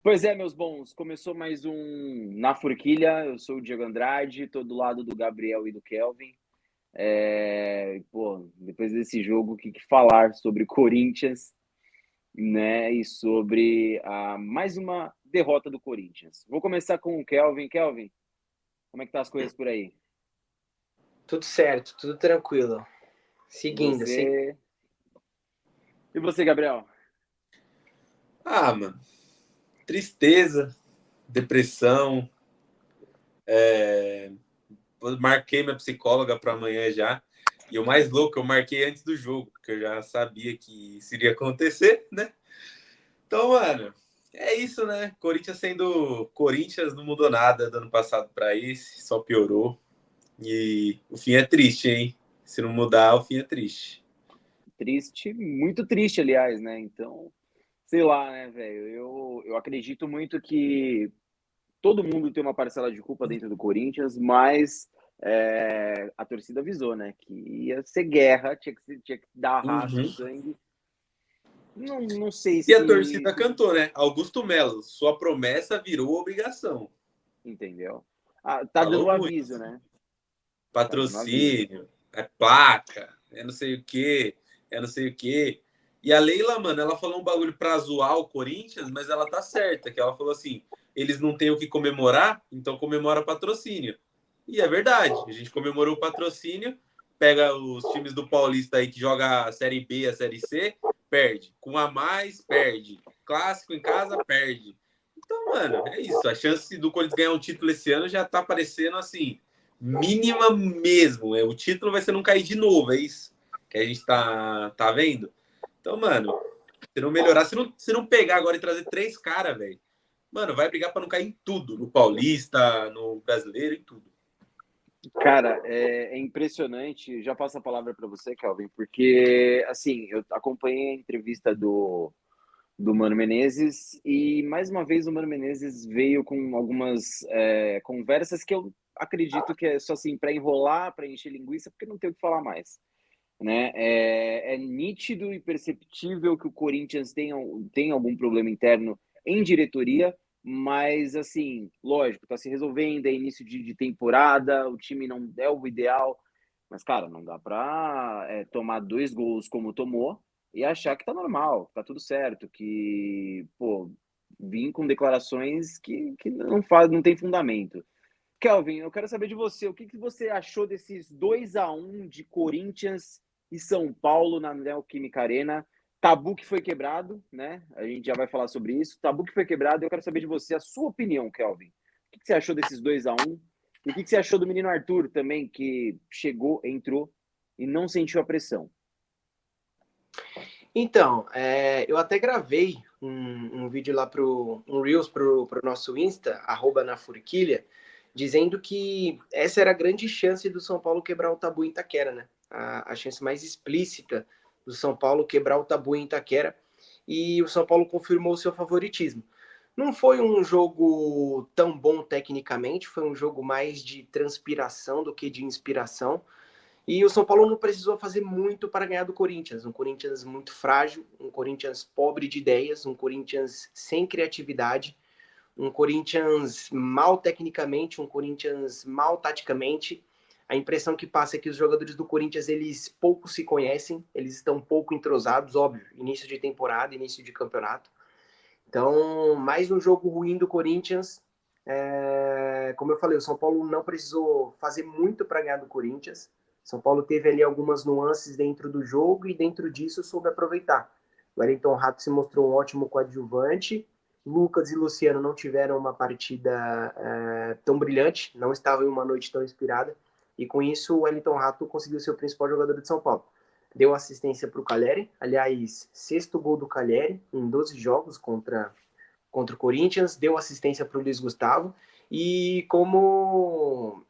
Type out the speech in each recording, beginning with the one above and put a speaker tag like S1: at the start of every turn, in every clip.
S1: Pois é, meus bons, começou mais um Na Forquilha. Eu sou o Diego Andrade, tô do lado do Gabriel e do Kelvin. Pô, depois desse jogo, o que falar sobre Corinthians, né? E sobre mais uma derrota do Corinthians. Vou começar com o Kelvin. Kelvin, como é que tá as coisas por aí?
S2: Tudo certo, tudo tranquilo.
S1: E
S2: Seguindo, seguindo.
S1: você? E você, Gabriel?
S3: Mano, tristeza, depressão. Marquei minha psicóloga para amanhã já. E o mais louco, eu marquei antes do jogo, porque eu já sabia que isso iria acontecer, né? Então, mano, é isso, né? Corinthians sendo Corinthians não mudou nada do ano passado para esse, só piorou. E o fim é triste, hein? Se não mudar, o fim é triste.
S1: Triste, muito triste, aliás, né? Então, sei lá, né, velho? Eu acredito muito que todo mundo tem uma parcela de culpa dentro do Corinthians, mas a torcida avisou, né? Que ia ser guerra, tinha que dar raça,
S3: Uhum.
S1: sangue. Não sei
S3: E a torcida
S1: se.
S3: cantou, né? Augusto Melo, sua promessa virou obrigação.
S1: Entendeu? Ah, tá dando
S3: Falou
S1: um
S3: muito.
S1: aviso, né? Tá dando um aviso.
S3: Patrocínio, é placa, é não sei o quê, é não sei o quê. E a Leila, mano, ela falou um bagulho pra zoar o Corinthians, mas ela tá certa, que ela falou assim, eles não têm o que comemorar, então comemora patrocínio. E é verdade, a gente comemorou o patrocínio, pega os times do Paulista aí que joga a Série B, a Série C, perde. Com a mais, perde. Clássico em casa, perde. Então, mano, é isso. A chance do Corinthians ganhar um título esse ano já tá aparecendo assim, mínima mesmo. O título vai ser não cair de novo, é isso que a gente tá vendo. Então, mano, se não melhorar, se não pegar agora e trazer três caras, velho, mano, vai brigar para não cair em tudo. No Paulista, no Brasileiro, em tudo.
S1: Cara, é impressionante. Já passo a palavra para você, Kelvin, porque, assim, eu acompanhei a entrevista do Mano Menezes e, mais uma vez, o Mano Menezes veio com algumas conversas que eu acredito que é só assim para enrolar, para encher linguiça, porque não tem o que falar mais, né? É nítido e perceptível que o Corinthians tem algum problema interno em diretoria, mas assim, lógico, tá se resolvendo, é início de temporada, o time não é o ideal, mas cara, não dá para tomar 2 gols como tomou e achar que tá normal, que tá tudo certo, que pô, vim com declarações que não tem fundamento. Kelvin, eu quero saber de você, o que você achou desses 2-1 de Corinthians e São Paulo na Neoquímica Arena? Tabu que foi quebrado, né? A gente já vai falar sobre isso. Tabu que foi quebrado, eu quero saber de você a sua opinião, Kelvin. O que você achou desses 2-1? E o que você achou do menino Arthur também, que chegou, entrou e não sentiu a pressão?
S2: Então, eu até gravei um vídeo lá um Reels pro nosso Insta, @na Forquilha, dizendo que essa era a grande chance do São Paulo quebrar o tabu em Itaquera, né? A chance mais explícita do São Paulo quebrar o tabu em Itaquera. E o São Paulo confirmou o seu favoritismo. Não foi um jogo tão bom tecnicamente, foi um jogo mais de transpiração do que de inspiração. E o São Paulo não precisou fazer muito para ganhar do Corinthians. Um Corinthians muito frágil, um Corinthians pobre de ideias, um Corinthians sem criatividade, um Corinthians mal tecnicamente, um Corinthians mal taticamente. A impressão que passa é que os jogadores do Corinthians, eles pouco se conhecem, eles estão pouco entrosados, óbvio, início de temporada, início de campeonato. Então, mais um jogo ruim do Corinthians. Como eu falei, o São Paulo não precisou fazer muito para ganhar do Corinthians. São Paulo teve ali algumas nuances dentro do jogo e dentro disso soube aproveitar. O Wellington Rato se mostrou um ótimo coadjuvante. Lucas e Luciano não tiveram uma partida tão brilhante, não estavam em uma noite tão inspirada. E com isso, o Wellington Rato conseguiu ser o principal jogador de São Paulo. Deu assistência para o Calleri, aliás, sexto gol do Calleri em 12 jogos contra o Corinthians, deu assistência para o Luiz Gustavo. E como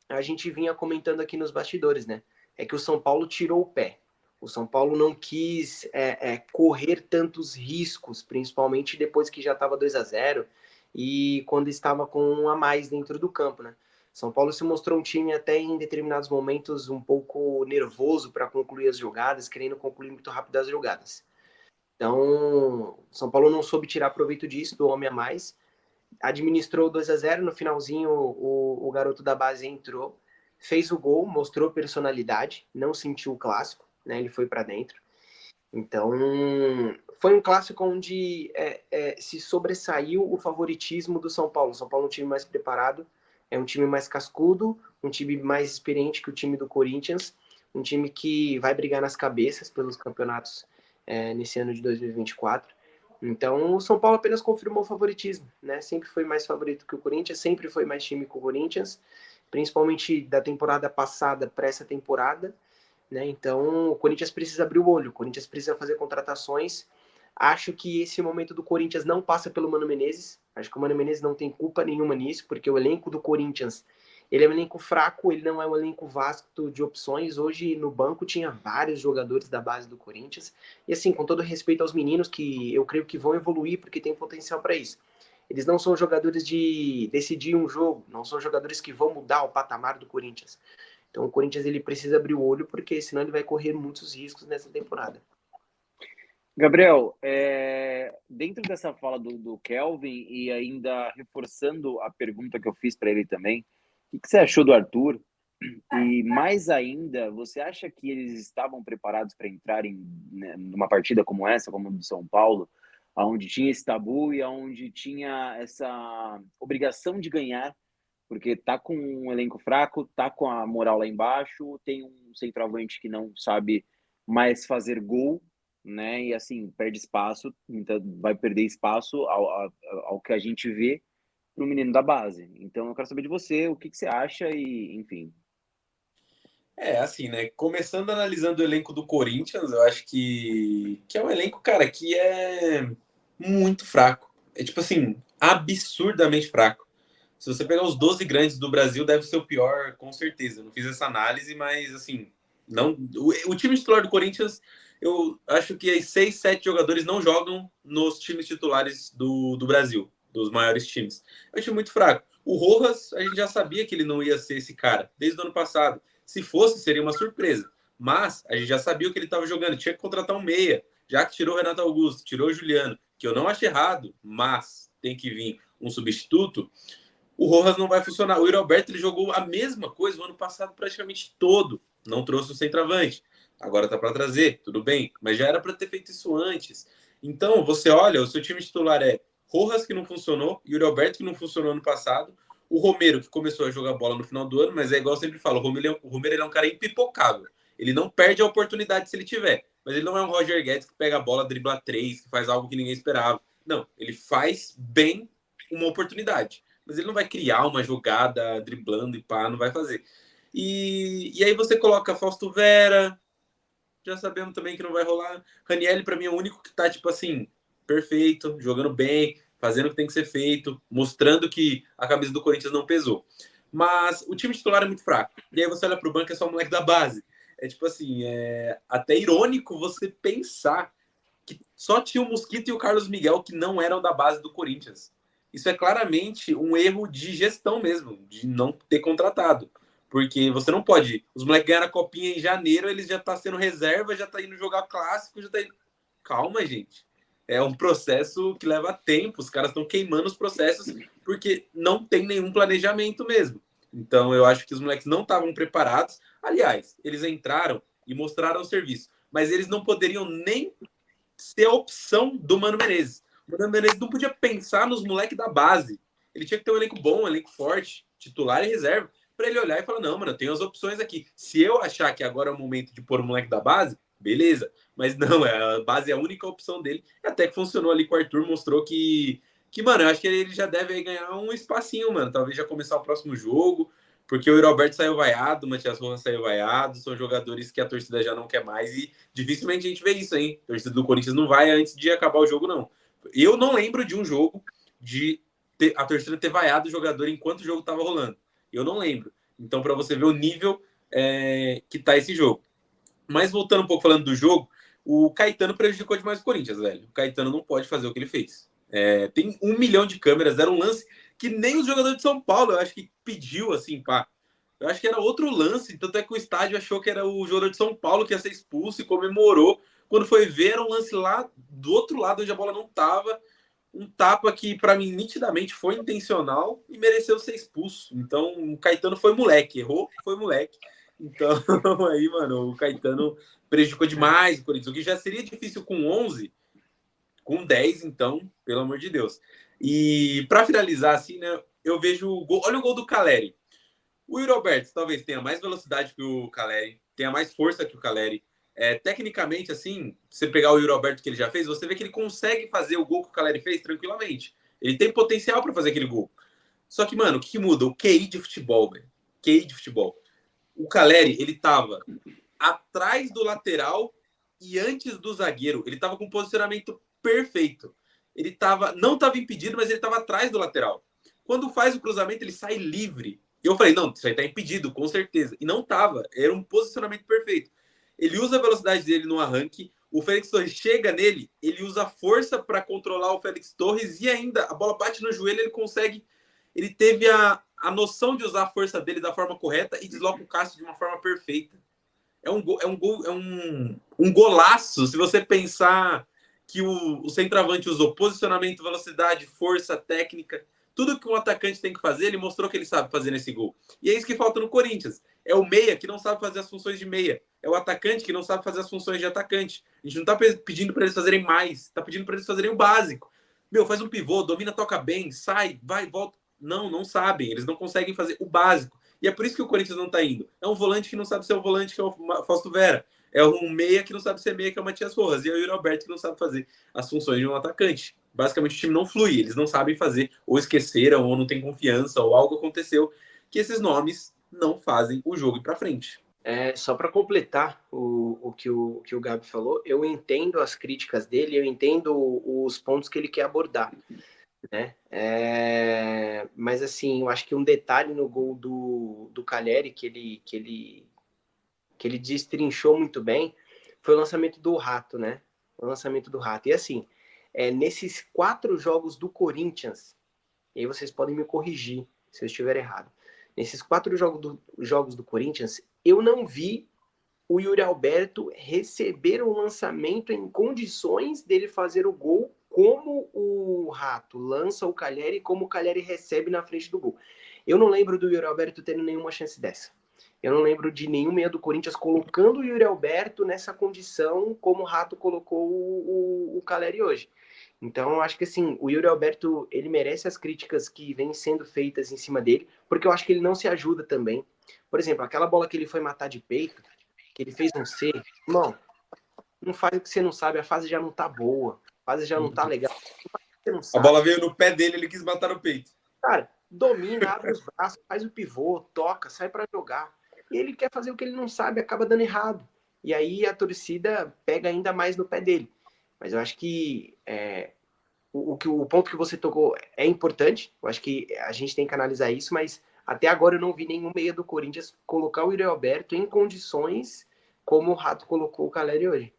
S2: a gente vinha comentando aqui nos bastidores, né? É que o São Paulo tirou o pé. O São Paulo não quis correr tantos riscos, principalmente depois que já estava 2-0 e quando estava com um a mais dentro do campo, né? São Paulo se mostrou um time até em determinados momentos um pouco nervoso para concluir as jogadas, querendo concluir muito rápido as jogadas. Então, São Paulo não soube tirar proveito disso, do homem a mais. Administrou 2-0, no finalzinho o garoto da base entrou, fez o gol, mostrou personalidade, não sentiu o clássico, né? Ele foi para dentro. Então, foi um clássico onde se sobressaiu o favoritismo do São Paulo. São Paulo é um time mais preparado, é um time mais cascudo, um time mais experiente que o time do Corinthians, um time que vai brigar nas cabeças pelos campeonatos nesse ano de 2024. Então, o São Paulo apenas confirmou o favoritismo, né? Sempre foi mais favorito que o Corinthians, sempre foi mais time que o Corinthians, principalmente da temporada passada para essa temporada, né? Então, o Corinthians precisa abrir o olho, o Corinthians precisa fazer contratações. Acho que esse momento do Corinthians não passa pelo Mano Menezes. Acho que o Mano Menezes não tem culpa nenhuma nisso, porque o elenco do Corinthians, ele é um elenco fraco, ele não é um elenco vasto de opções. Hoje no banco tinha vários jogadores da base do Corinthians. E assim, com todo respeito aos meninos, que eu creio que vão evoluir porque tem potencial para isso. Eles não são jogadores de decidir um jogo, não são jogadores que vão mudar o patamar do Corinthians. Então o Corinthians ele precisa abrir o olho, porque senão ele vai correr muitos riscos nessa temporada.
S1: Gabriel, dentro dessa fala do Kelvin e ainda reforçando a pergunta que eu fiz para ele também, o que você achou do Arthur? E mais ainda, você acha que eles estavam preparados para entrarem, né, numa partida como essa, como a do São Paulo, onde tinha esse tabu e onde tinha essa obrigação de ganhar, porque tá com um elenco fraco, tá com a moral lá embaixo, tem um centroavante que não sabe mais fazer gol, né? E assim, perde espaço, então vai perder espaço ao que a gente vê pro menino da base. Então eu quero saber de você, o que você acha e, enfim.
S3: Assim, né? Começando analisando o elenco do Corinthians, eu acho que é um elenco, cara, que é muito fraco. É tipo assim, absurdamente fraco. Se você pegar os 12 grandes do Brasil, deve ser o pior, com certeza. Eu não fiz essa análise, mas assim, não. O time titular do Corinthians, eu acho que 6, 7 jogadores não jogam nos times titulares do Brasil, dos maiores times. É um time muito fraco. O Rojas, a gente já sabia que ele não ia ser esse cara, desde o ano passado. Se fosse, seria uma surpresa. Mas a gente já sabia o que ele estava jogando. Tinha que contratar um meia, já que tirou o Renato Augusto, tirou o Juliano, que eu não acho errado, mas tem que vir um substituto. O Rojas não vai funcionar. O Yuri Alberto ele jogou a mesma coisa o ano passado praticamente todo. Não trouxe o centroavante. Agora tá para trazer, tudo bem. Mas já era para ter feito isso antes. Então, você olha, o seu time titular é Rojas, que não funcionou, Yuri Alberto, que não funcionou ano passado, o Romero, que começou a jogar bola no final do ano, mas é igual eu sempre falo, o Romero ele é um cara impipocável. Ele não perde a oportunidade se ele tiver. Mas ele não é um Roger Guedes que pega a bola, dribla 3, que faz algo que ninguém esperava. Não, ele faz bem uma oportunidade. Mas ele não vai criar uma jogada driblando e pá, não vai fazer. E aí você coloca Fausto Vera, já sabemos também que não vai rolar. Ranieri, para mim, é o único que tá, tipo assim, perfeito, jogando bem, fazendo o que tem que ser feito, mostrando que a camisa do Corinthians não pesou. Mas o time titular é muito fraco. E aí você olha pro banco, é só o moleque da base. É tipo assim, até irônico você pensar que só tinha o Mosquito e o Carlos Miguel que não eram da base do Corinthians. Isso é claramente um erro de gestão mesmo, de não ter contratado. Porque você não pode. Os moleques ganharam a copinha em janeiro, eles já estão sendo reserva, já tá indo jogar clássico, já tá indo. Calma, gente. É um processo que leva tempo. Os caras estão queimando os processos porque não tem nenhum planejamento mesmo. Então, eu acho que os moleques não estavam preparados. Aliás, eles entraram e mostraram o serviço, mas eles não poderiam nem ser a opção do Mano Menezes. O Mano Menezes não podia pensar nos moleques da base. Ele tinha que ter um elenco bom, um elenco forte, titular e reserva, para ele olhar e falar: não, mano, eu tenho as opções aqui. Se eu achar que agora é o momento de pôr o moleque da base, beleza. Mas não, a base é a única opção dele. Até que funcionou ali com o Arthur, mostrou mano, eu acho que ele já deve ganhar um espacinho, mano. Talvez já começar o próximo jogo, porque o Roberto saiu vaiado, o Matias Rojas saiu vaiado, são jogadores que a torcida já não quer mais e dificilmente a gente vê isso, hein? A torcida do Corinthians não vai antes de acabar o jogo, não. Eu não lembro de um jogo de a torcida ter vaiado o jogador enquanto o jogo tava rolando. Eu não lembro. Então, para você ver o nível que tá esse jogo. Mas voltando um pouco falando do jogo, o Caetano prejudicou demais o Corinthians, velho. O Caetano não pode fazer o que ele fez. Tem 1 milhão de câmeras, era um lance que nem os jogadores de São Paulo, eu acho que pediu, assim, pá. Eu acho que era outro lance, tanto é que o estádio achou que era o jogador de São Paulo que ia ser expulso e comemorou. Quando foi ver, era um lance lá do outro lado, onde a bola não tava. Um tapa que, para mim, nitidamente foi intencional e mereceu ser expulso. Então, o Caetano foi moleque. Errou, foi moleque. Então, aí, mano, o Caetano prejudicou demais o Corinthians. O que já seria difícil com 11, com 10, então, pelo amor de Deus. E para finalizar, assim, né, eu vejo o gol. Olha o gol do Caleri. O Yuri Alberto talvez tenha mais velocidade que o Caleri, tenha mais força que o Caleri. Tecnicamente, assim, você pegar o Yuri Alberto que ele já fez, você vê que ele consegue fazer o gol que o Caleri fez tranquilamente. Ele tem potencial para fazer aquele gol. Só que, mano, o que muda? O QI de futebol, velho. QI de futebol. O Caleri, ele tava atrás do lateral e antes do zagueiro. Ele tava com um posicionamento perfeito. Ele não tava impedido, mas ele tava atrás do lateral. Quando faz o cruzamento, ele sai livre. E eu falei, não, isso aí tá impedido, com certeza. E não tava. Era um posicionamento perfeito. Ele usa a velocidade dele no arranque. O Félix Torres chega nele, ele usa força para controlar o Félix Torres e ainda a bola bate no joelho, ele consegue. Ele teve a noção de usar a força dele da forma correta e desloca o Cássio de uma forma perfeita. É um golaço. Se você pensar que o centroavante usou posicionamento, velocidade, força, técnica, tudo que um atacante tem que fazer, ele mostrou que ele sabe fazer nesse gol. E é isso que falta no Corinthians. É o meia que não sabe fazer as funções de meia. É o atacante que não sabe fazer as funções de atacante. A gente não tá pedindo para eles fazerem mais, tá pedindo para eles fazerem o básico. Meu, faz um pivô, domina, toca bem, sai, vai, volta. Não sabem. Eles não conseguem fazer o básico. E é por isso que o Corinthians não tá indo. É um volante que não sabe ser o volante, que é o Fausto Vera. É um meia que não sabe ser meia, que é o Matias Rojas. E é o Yuri Alberto que não sabe fazer as funções de um atacante. Basicamente, o time não flui. Eles não sabem fazer, ou esqueceram, ou não tem confiança, ou algo aconteceu, que esses nomes não fazem o jogo ir para frente.
S2: Só para completar o que o Gabi falou, eu entendo as críticas dele, eu entendo os pontos que ele quer abordar, né? Mas assim, eu acho que um detalhe no gol do Caleri que ele destrinchou muito bem foi o lançamento do Rato, né? O lançamento do Rato. E assim, nesses 4 jogos do Corinthians, e aí vocês podem me corrigir se eu estiver errado. Nesses 4 jogos do Corinthians, eu não vi o Yuri Alberto receber um lançamento em condições dele fazer o gol como o Rato lança o Caleri e como o Caleri recebe na frente do gol. Eu não lembro do Yuri Alberto tendo nenhuma chance dessa. Eu não lembro de nenhum meia do Corinthians colocando o Yuri Alberto nessa condição como o Rato colocou o Caleri hoje. Então, eu acho que assim, o Yuri Alberto, ele merece as críticas que vêm sendo feitas em cima dele, porque eu acho que ele não se ajuda também. Por exemplo, aquela bola que ele foi matar de peito, que ele fez um C, irmão, não faz o que você não sabe, a fase já não tá boa, a fase já não tá legal. Você não sabe.
S3: A bola veio no pé dele, ele quis matar no peito.
S2: Cara, domina, abre os braços, faz o pivô, toca, sai para jogar. E ele quer fazer o que ele não sabe, acaba dando errado. E aí a torcida pega ainda mais no pé dele. Mas eu acho que o ponto que você tocou é importante. Eu acho que a gente tem que analisar isso, mas até agora eu não vi nenhum meia do Corinthians colocar o Yuri Alberto em condições como o Rato colocou o Caleri hoje.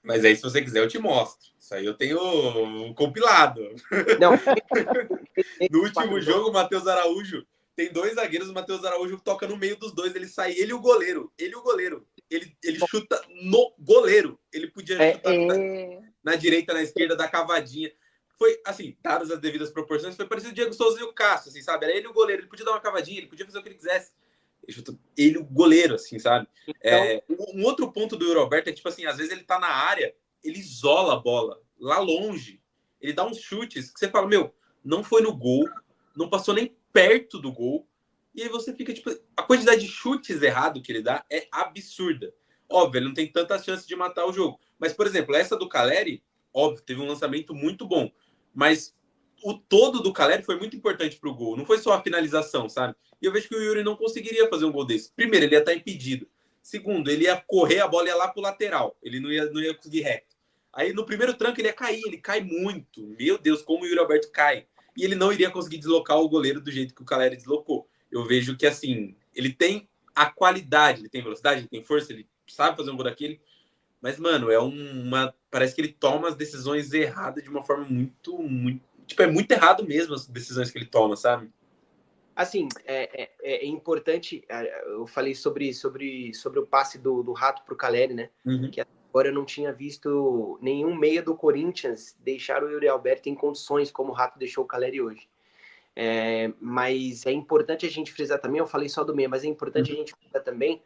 S3: Mas aí, se você quiser, eu te mostro. Isso aí eu tenho compilado.
S2: Não.
S3: No último jogo, o Matheus Araújo tem 2 zagueiros, o Matheus Araújo toca no meio dos 2, ele sai, ele e o goleiro. Ele chuta no goleiro. Ele podia chutar na direita, na esquerda, da cavadinha. Foi, assim, dadas as devidas proporções, foi parecido o Diego Souza e o Cássio, assim, sabe? Era ele e o goleiro, ele podia dar uma cavadinha, ele podia fazer o que ele quisesse. Ele o goleiro, assim, sabe? Então, um outro ponto do Yuri Alberto é que, tipo assim, às vezes ele tá na área, ele isola a bola lá longe, ele dá uns chutes que você fala, meu, não foi no gol, não passou nem perto do gol, e aí você fica, tipo, a quantidade de chutes errado que ele dá é absurda. Óbvio, ele não tem tanta chance de matar o jogo. Mas, por exemplo, essa do Caleri, óbvio, teve um lançamento muito bom, mas o todo do Caleri foi muito importante pro gol, não foi só a finalização, sabe? E eu vejo que o Yuri não conseguiria fazer um gol desse. Primeiro, ele ia estar impedido. Segundo, ele ia correr, a bola ia lá pro lateral. Ele não ia conseguir reto. Aí, no primeiro tranco, ele ia cair. Ele cai muito. Meu Deus, como o Yuri Alberto cai. E ele não iria conseguir deslocar o goleiro do jeito que o Caleri deslocou. Eu vejo que, assim, ele tem a qualidade, ele tem velocidade, ele tem força, ele sabe fazer um gol daquele. Mas, mano, parece que ele toma as decisões erradas de uma forma muito... Tipo, é muito errado mesmo as decisões que ele toma, sabe?
S2: Assim, é importante, eu falei sobre o passe do Rato para o Caleri, né?
S3: Uhum.
S2: Que agora eu não tinha visto nenhum meia do Corinthians deixar o Yuri Alberto em condições como o Rato deixou o Caleri hoje. Mas é importante a gente frisar também, eu falei só do meia, mas é importante a gente frisar também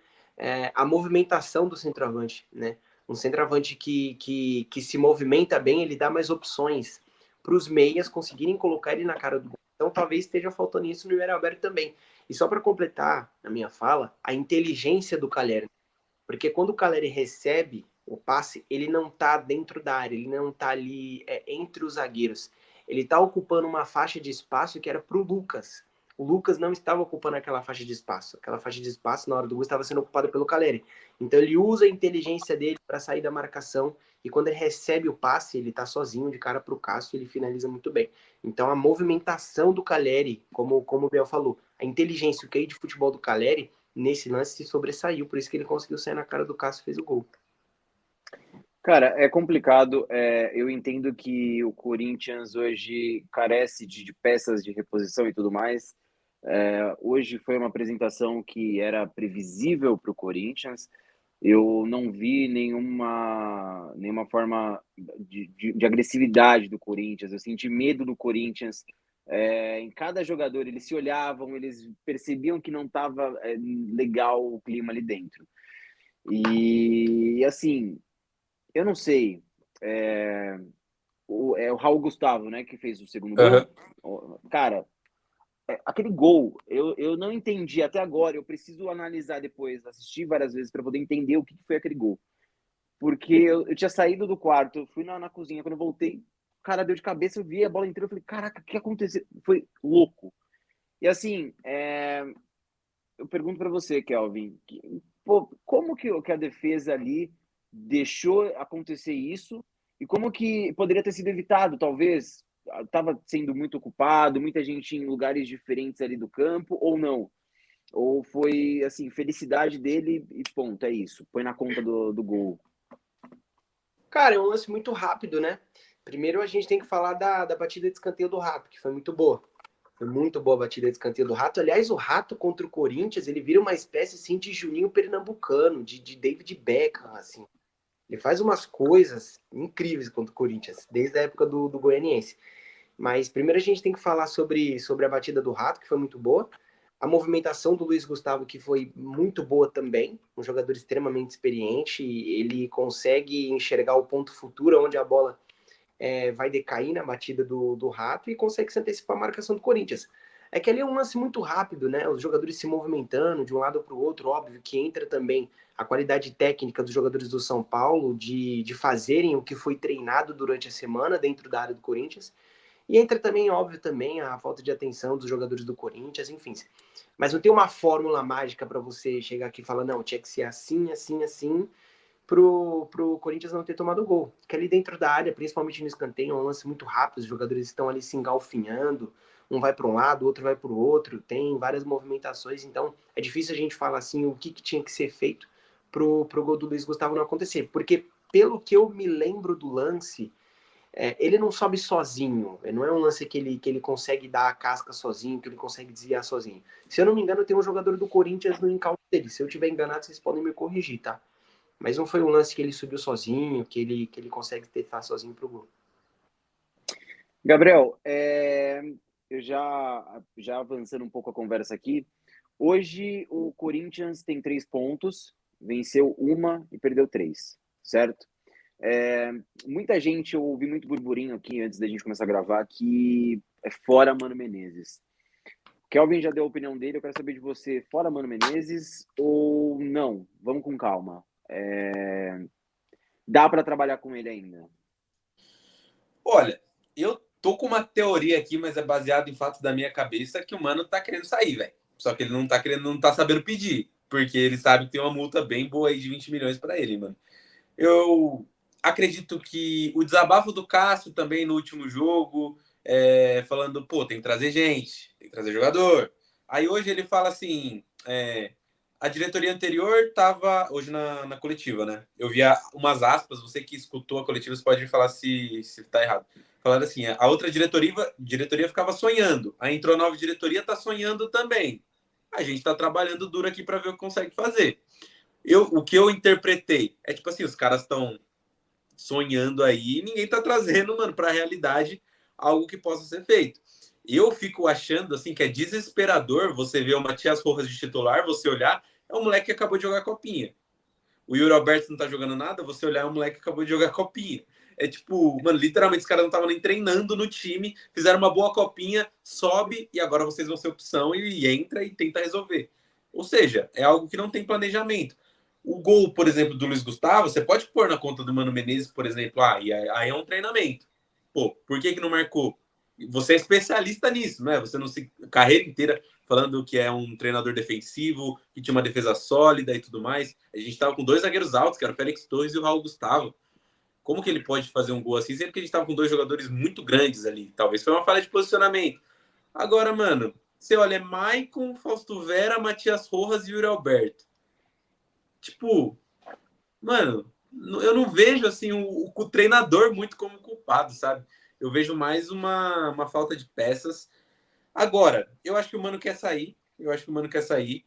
S2: a movimentação do centroavante, né? Um centroavante que se movimenta bem, ele dá mais opções para os meias conseguirem colocar ele na cara do gol. Então talvez esteja faltando isso no Yuri Alberto também. E só para completar a minha fala, a inteligência do Caleri. Porque quando o Caleri recebe o passe, ele não tá dentro da área, ele não tá ali entre os zagueiros. Ele tá ocupando uma faixa de espaço que era pro Lucas. O Lucas não estava ocupando aquela faixa de espaço. Aquela faixa de espaço, na hora do gol, estava sendo ocupada pelo Caleri. Então ele usa a inteligência dele para sair da marcação. E quando ele recebe o passe, ele tá sozinho de cara pro Cássio e ele finaliza muito bem. Então a movimentação do Caleri, como o Biel falou, a inteligência, o QI de futebol do Caleri, nesse lance se sobressaiu, por isso que ele conseguiu sair na cara do Cássio e fez o gol.
S1: Cara, é complicado. Eu entendo que o Corinthians hoje carece de peças de reposição e tudo mais. Hoje foi uma apresentação que era previsível para o Corinthians. Eu não vi nenhuma forma de agressividade do Corinthians. Eu senti medo do Corinthians. Em cada jogador, eles se olhavam, eles percebiam que não estava legal o clima ali dentro. E assim, eu não sei. O Raul Gustavo, né, que fez o segundo gol. Cara, aquele gol, eu não entendi até agora. Eu preciso analisar depois, assistir várias vezes para poder entender o que foi aquele gol. Porque eu tinha saído do quarto, fui na cozinha, quando eu voltei, o cara deu de cabeça, eu vi a bola inteira, eu falei, caraca, o que aconteceu? Foi louco. E assim, eu pergunto para você, Kelvin, como que a defesa ali deixou acontecer isso e como que poderia ter sido evitado, talvez? Estava sendo muito ocupado, muita gente em lugares diferentes ali do campo, ou não? Ou foi, assim, felicidade dele e ponto, é isso. Põe na conta do gol.
S2: Cara, é um lance muito rápido, né? Primeiro a gente tem que falar da batida de escanteio do Rato, que foi muito boa. Foi muito boa a batida de escanteio do Rato. Aliás, o Rato contra o Corinthians, ele vira uma espécie assim, de Juninho Pernambucano, de David Beckham, assim. Ele faz umas coisas incríveis contra o Corinthians, desde a época do Goianiense. Mas primeiro a gente tem que falar sobre a batida do Rato, que foi muito boa. A movimentação do Luiz Gustavo, que foi muito boa também. Um jogador extremamente experiente. Ele consegue enxergar o ponto futuro, onde a bola vai decair na batida do Rato e consegue se antecipar a marcação do Corinthians. É que ali é um lance muito rápido, né? Os jogadores se movimentando de um lado para o outro. Óbvio que entra também a qualidade técnica dos jogadores do São Paulo de fazerem o que foi treinado durante a semana dentro da área do Corinthians. E entra também, óbvio, também a falta de atenção dos jogadores do Corinthians, enfim. Mas não tem uma fórmula mágica para você chegar aqui e falar, não, tinha que ser assim, assim, assim, pro Corinthians não ter tomado gol. Porque ali dentro da área, principalmente no escanteio, é um lance muito rápido, os jogadores estão ali se engalfinhando, um vai para um lado, o outro vai para o outro, tem várias movimentações, então é difícil a gente falar assim o que tinha que ser feito pro gol do Luiz Gustavo não acontecer. Porque pelo que eu me lembro do lance, ele não sobe sozinho, não é um lance que ele consegue dar a casca sozinho, que ele consegue desviar sozinho. Se eu não me engano, tem um jogador do Corinthians no encalço dele. Se eu tiver enganado, vocês podem me corrigir, tá? Mas não foi um lance que ele subiu sozinho, que ele consegue tentar sozinho pro gol.
S1: Gabriel, eu já avançando um pouco a conversa aqui, hoje o Corinthians tem 3 pontos, venceu uma e perdeu 3, certo? Muita gente, eu ouvi muito burburinho aqui antes da gente começar a gravar, que é fora Mano Menezes. Kelvin já deu a opinião dele, eu quero saber de você, fora Mano Menezes ou não? Vamos com calma. Dá para trabalhar com ele ainda?
S3: Olha, eu tô com uma teoria aqui, mas é baseado em fatos da minha cabeça, que o Mano tá querendo sair, velho. Só que ele não tá querendo, não tá sabendo pedir, porque ele sabe que tem uma multa bem boa aí de 20 milhões para ele, mano. Eu acredito que o desabafo do Cássio também no último jogo, falando, pô, tem que trazer gente, tem que trazer jogador. Aí hoje ele fala assim, a diretoria anterior estava hoje na coletiva, né? Eu via umas aspas, você que escutou a coletiva, você pode falar se tá errado. Falaram assim, a outra diretoria ficava sonhando. Aí entrou a nova diretoria, tá sonhando também. A gente tá trabalhando duro aqui para ver o que consegue fazer. O que eu interpretei é tipo assim, os caras estão sonhando aí e ninguém tá trazendo, mano, pra realidade algo que possa ser feito. Eu fico achando, assim, que é desesperador você ver o Matias Rojas de titular, você olhar, é um moleque que acabou de jogar copinha. O Yuri Alberto não tá jogando nada, você olhar, é um moleque que acabou de jogar copinha. É tipo, mano, literalmente os caras não estavam nem treinando no time, fizeram uma boa copinha, sobe e agora vocês vão ser opção e entra e tenta resolver. Ou seja, é algo que não tem planejamento. O gol, por exemplo, do Luiz Gustavo, você pode pôr na conta do Mano Menezes, por exemplo, e aí é um treinamento. Pô, por que não marcou? Você é especialista nisso, né? Você não se carreira inteira falando que é um treinador defensivo, que tinha uma defesa sólida e tudo mais. A gente estava com 2 zagueiros altos, que era o Félix Torres e o Raul Gustavo. Como que ele pode fazer um gol assim, sempre que a gente estava com 2 jogadores muito grandes ali? Talvez foi uma falha de posicionamento. Agora, mano, você olha, é Maicon, Fausto Vera, Matias Rojas e Yuri Alberto. Tipo, mano, eu não vejo assim o treinador muito como culpado, sabe? Eu vejo mais uma falta de peças. Agora, eu acho que o Mano quer sair. Eu acho que o Mano quer sair.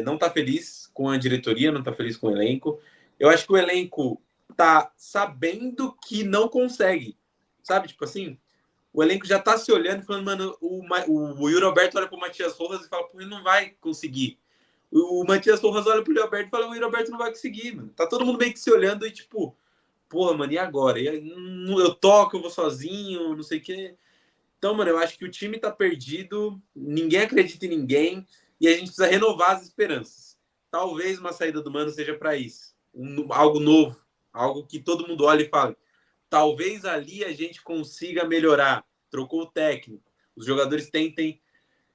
S3: Não tá feliz com a diretoria, não tá feliz com o elenco. Eu acho que o elenco tá sabendo que não consegue. Sabe? Tipo assim, o elenco já tá se olhando e falando, mano, o Yuri Alberto olha pro Matias Rojas e fala, pô, ele não vai conseguir. O Matias Rojas olha pro Yuri Alberto e fala, o Yuri Alberto não vai conseguir, mano. Tá todo mundo meio que se olhando e tipo, pô, mano, e agora? Eu toco, eu vou sozinho, não sei o quê. Então, mano, eu acho que o time tá perdido, ninguém acredita em ninguém e a gente precisa renovar as esperanças. Talvez uma saída do Mano seja para isso. Algo novo, algo que todo mundo olha e fala. Talvez ali a gente consiga melhorar. Trocou o técnico, os jogadores tentem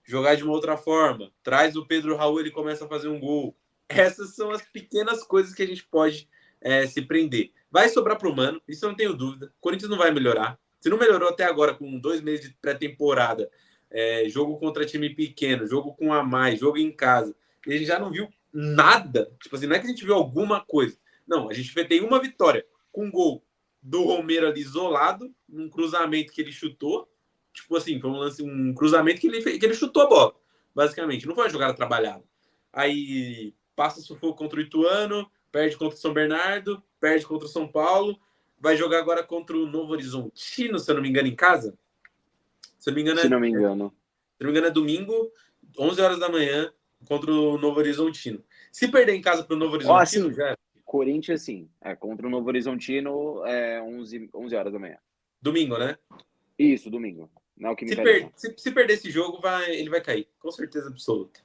S3: jogar de uma outra forma. Traz o Pedro Raul, ele começa a fazer um gol. Essas são as pequenas coisas que a gente pode se prender. Vai sobrar para o Mano, isso eu não tenho dúvida. O Corinthians não vai melhorar. Se não melhorou até agora, com 2 meses de pré-temporada, jogo contra time pequeno, jogo com a mais, jogo em casa, e a gente já não viu nada. Tipo assim, não é que a gente viu alguma coisa. Não, a gente tem uma vitória com um gol do Romero ali isolado, num cruzamento que ele chutou. Tipo assim, foi um cruzamento que ele chutou a bola, basicamente. Não foi uma jogada trabalhada. Aí passa sufoco contra o Ituano, perde contra o São Bernardo, perde contra o São Paulo, vai jogar agora contra o Novo Horizontino, se eu não me engano, em casa. Se eu não me engano,
S1: Se não me engano.
S3: É domingo, 11 horas da manhã, contra o Novo Horizontino. Se perder em casa para o Novo Horizontino,
S1: Assim,
S3: já é.
S1: Corinthians, sim. Contra o Novo Horizontino, 11 horas da manhã.
S3: Domingo, né?
S1: Isso, domingo. Não é o que me parece.
S3: Se perder esse jogo, ele vai cair. Com certeza absoluta.